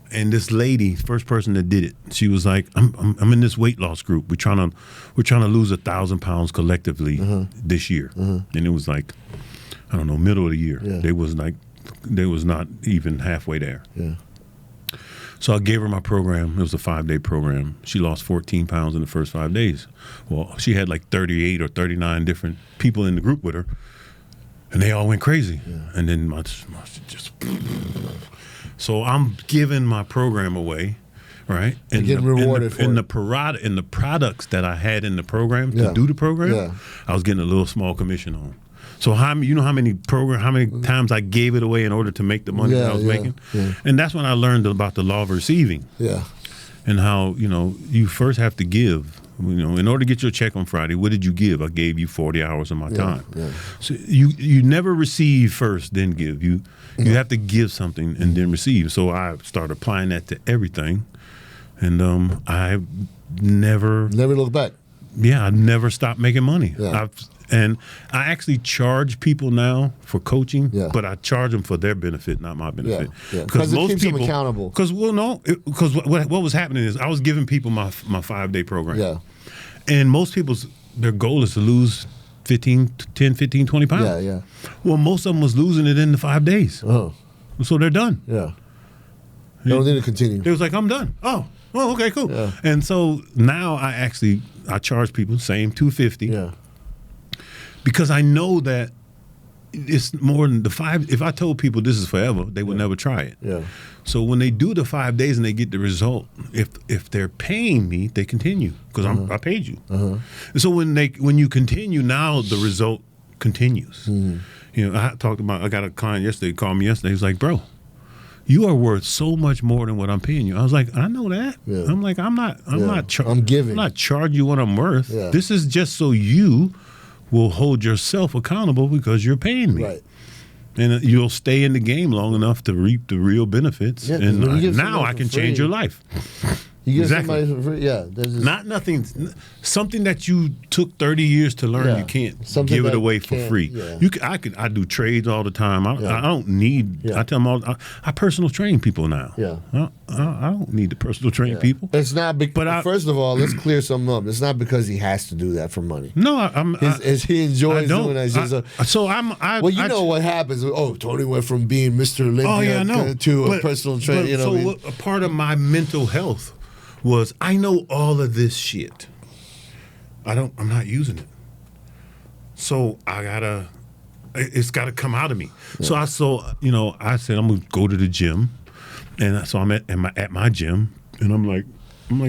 And this lady, first person that did it, she was like, "I'm in this weight loss group. We're trying to lose 1,000 pounds collectively this year." And it was like, I don't know, middle of the year. Yeah. They was not even halfway there. Yeah. So I gave her my program. It was a 5-day program. She lost 14 pounds in the first 5 days. Well, she had like 38 or 39 different people in the group with her, and they all went crazy. Yeah. And then my just. So I'm giving my program away, right? And getting rewarded for it. In the products that I had in the program to do the program, I was getting a little small commission on. So how many times I gave it away in order to make the money that I was making? Yeah. And that's when I learned about the law of receiving. Yeah. And how, you first have to give. In order to get your check on Friday, what did you give? I gave you 40 hours of my time. Yeah. So you never receive first, then give. You have to give something and then receive. So I started applying that to everything, and I never looked back. Yeah, I never stopped making money. Yeah. And I actually charge people now for coaching, but I charge them for their benefit, not my benefit. Yeah. Because it keeps them accountable. Because what was happening is I was giving people my 5-day program. Yeah. And most their goal is to lose 10, 15, 20 pounds. Yeah, yeah. Well, most of them was losing it in the 5 days. Oh. So they're done. Yeah. They don't need to continue. They was like, I'm done. Oh, okay, cool. Yeah. And so now I charge people, same $250. Yeah. Because I know that it's more than the 5. If I told people this is forever, they would never try it. Yeah. So when they do the 5 days and they get the result, if they're paying me, they continue because I paid you. And so when you continue, now the result continues. I got a client yesterday, called me yesterday. He was like, bro, you are worth so much more than what I'm paying you. I was like, I know that. Yeah. I'm like, I'm giving. I'm not charging you what I'm worth. Yeah. This is just so you will hold yourself accountable because you're paying me. Right. And you'll stay in the game long enough to reap the real benefits. Yeah, and now I can change your life. You get somebody for free, something that you took 30 years to learn. You can't give it away for free. Yeah. I do trades all the time. I don't need. I tell them all. I personal train people now. Yeah, I don't need to personal train people. It's not. First of all, let's clear something up. It's not because he has to do that for money. No, he enjoys doing that. What happens? Oh, Tony went from being Mr. Olympia to a personal trainer. A part of my mental health was I know all of this shit. I'm not using it. So it's gotta come out of me. Yeah. I said I'm gonna go to the gym, and so I'm at my gym, and I'm like,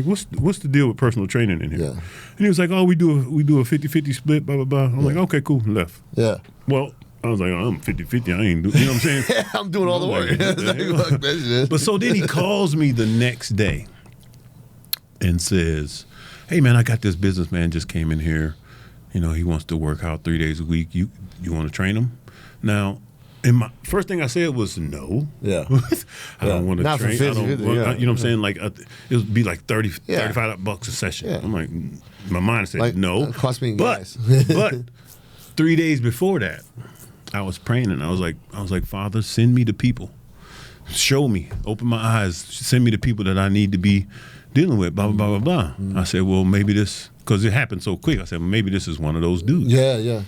what's the deal with personal training in here? Yeah. And he was like, oh, we do a 50-50 split, blah blah blah. I'm like, okay, cool, left. Yeah. Well, I was like, I'm 50-50. I ain't do. You know what I'm saying? I'm doing all the work. But so then he calls me the next day and says, hey man, I got this businessman just came in here. He wants to work out 3 days a week. You want to train him? Now, And my first thing I said was no. Yeah. I don't want to Not train. for 50, You know what I'm saying? Like it would be like $35 a session. Yeah. I'm like, my mind said Like, no. cost me but gas. but 3 days before that, I was praying and I was like, Father, send me the people. Show me. Open my eyes. Send me the people that I need to be dealing with. Blah blah blah blah blah. I said, well, maybe this, because it happened so quick. I said, maybe this is one of those dudes. Yeah.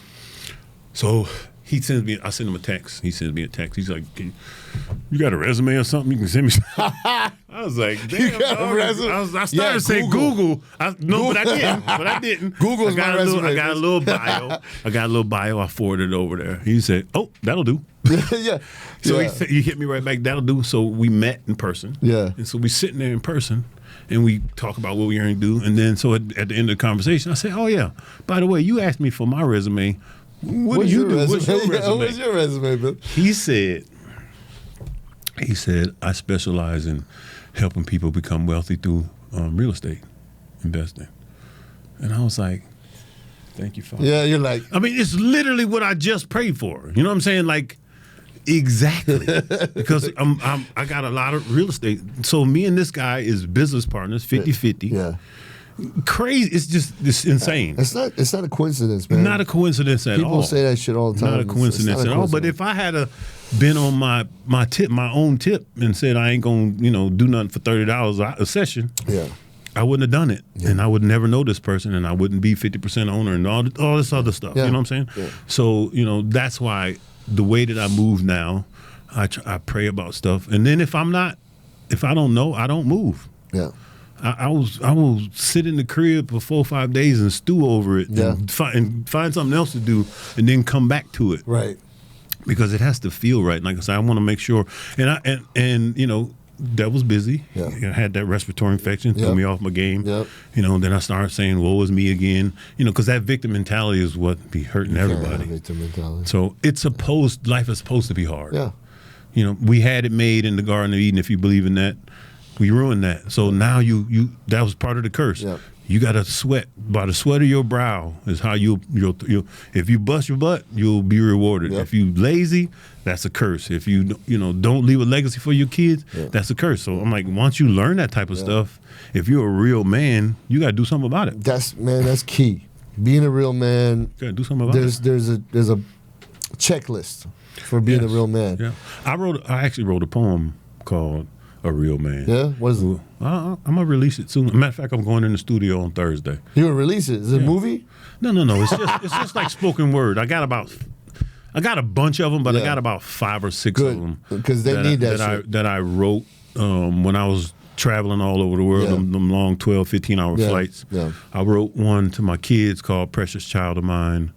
So he sends me. I send him a text. He sends me a text. He's like, "You got a resume or something? You can send me." I was like, "Damn, You got a resume? I started to say Google. But I didn't. Google's my resume. I got a little bio. I forwarded it over there. He said, "Oh, that'll do." Yeah. So he hit me right back. That'll do. So we met in person. Yeah. And so we sitting there in person. And we talk about what we're going to do. And then so at the end of the conversation, I say, "Oh, yeah, by the way, you asked me for my resume. What do you do? What's your resume?" Yeah, what's your resume, Bill? He said, I specialize in helping people become wealthy through real estate investing. And I was like, thank you, Father. Yeah, you're like. I mean, it's literally what I just prayed for. You know what I'm saying? Like, exactly. Because I got a lot of real estate. So me and this guy is business partners, 50-50. Yeah. Crazy. It's insane. It's not a coincidence, man. Not a coincidence at all. People say that shit all the time. Not a coincidence at all. But if I had been on my own tip, and said I ain't gonna do nothing for $30 a session, I wouldn't have done it, and I would never know this person, and I wouldn't be 50% owner and all this other stuff. You know what I'm saying? Yeah. So that's why the way that I move now, I pray about stuff, and then if I don't know, I don't move. Yeah. I will sit in the crib for 4 or 5 days and stew over it and find something else to do and then come back to it. Right. Because it has to feel right. Like I said, I want to make sure. And that was busy. Yeah. I had that respiratory infection, threw me off my game. Yep. Then I started saying, woe is me again. Because that victim mentality is what be hurting everybody. Victim mentality. So life is supposed to be hard. Yeah. We had it made in the Garden of Eden, if you believe in that. We ruined that. So now you that was part of the curse. Yeah. You got to sweat. By the sweat of your brow is how you'll if you bust your butt, you'll be rewarded. Yep. If you lazy, that's a curse. If you don't leave a legacy for your kids, that's a curse. So I'm like, once you learn that type of stuff, if you're a real man, you got to do something about it. That's key. Being a real man, you got to do something about it. There's a checklist for being a real man. Yeah. I actually wrote a poem called A Real Man. Yeah? What is it? I'm going to release it soon. Matter of fact, I'm going in the studio on Thursday. You going to release it? Is it a movie? No. It's just like spoken word. I got a bunch of them, but I got about 5 or 6 of them. Because they need that shit. That I wrote when I was traveling all over the world, them long 12, 15-hour flights. Yeah. I wrote one to my kids called Precious Child of Mine.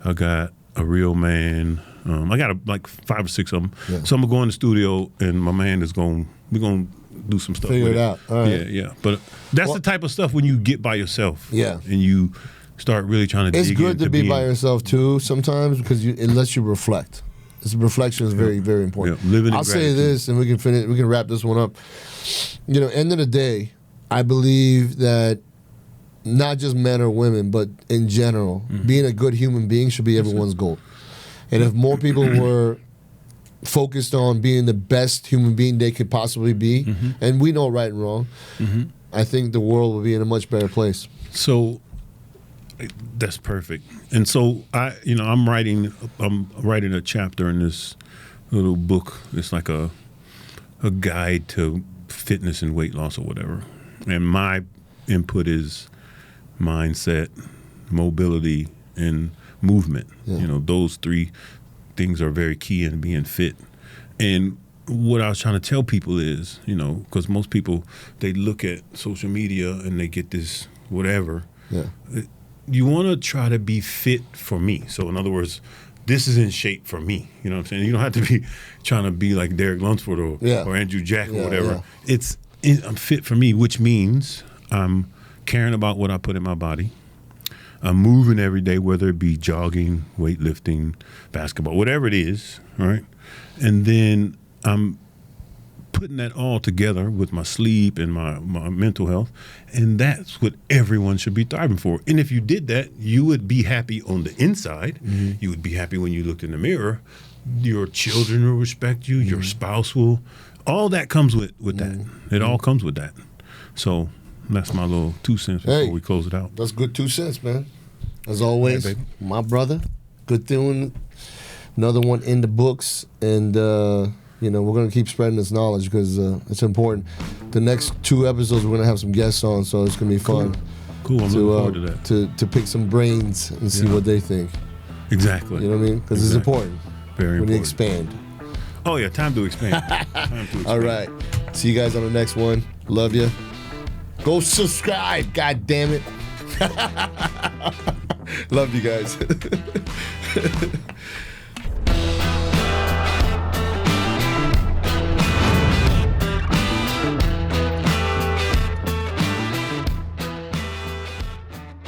I got A Real Man. I got like 5 or 6 of them. Yeah. So I'm going to go in the studio, and my man is we're going to do some stuff Figure with it out. All right. Yeah. But that's the type of stuff when you get by yourself. Yeah. And you start really trying to dig It's good to be being, by yourself, too, sometimes, because it lets you reflect. This reflection is very, very important. Yeah. Living in I'll gratitude. say this, and we can wrap this one up. End of the day, I believe that not just men or women, but in general, being a good human being should be everyone's goal. And if more people were focused on being the best human being they could possibly be, and we know right and wrong, I think the world would be in a much better place. So that's perfect. And so I'm writing a chapter in this little book. It's like a guide to fitness and weight loss or whatever. And my input is mindset, mobility, and movement. Yeah. Those 3 things are very key in being fit. And what I was trying to tell people is, because most people, they look at social media and they get this whatever. Yeah. You want to try to be fit for me. So in other words, this is in shape for me. You know what I'm saying? You don't have to be trying to be like Derek Lunsford or Andrew Jack or whatever. Yeah. I'm fit for me, which means I'm caring about what I put in my body. I'm moving every day, whether it be jogging, weightlifting, basketball, whatever it is, right? And then I'm putting that all together with my sleep and my mental health, and that's what everyone should be thriving for. And if you did that, you would be happy on the inside. Mm-hmm. You would be happy when you looked in the mirror. Your children will respect you. Mm-hmm. Your spouse will. All that comes with that. It all comes with that. So that's my little 2 cents before we close it out. That's good 2 cents, man. As always, my brother. Good thing. Another one in the books, and we're gonna keep spreading this knowledge because it's important. The next 2 episodes, we're gonna have some guests on, so it's gonna be fun. Cool. I'm looking forward to that. To pick some brains and see what they think. Exactly. You know what I mean? Because it's important. Very important. When you expand. Oh yeah, time to expand. All right. See you guys on the next one. Love you. Go subscribe. God damn it. Love you guys.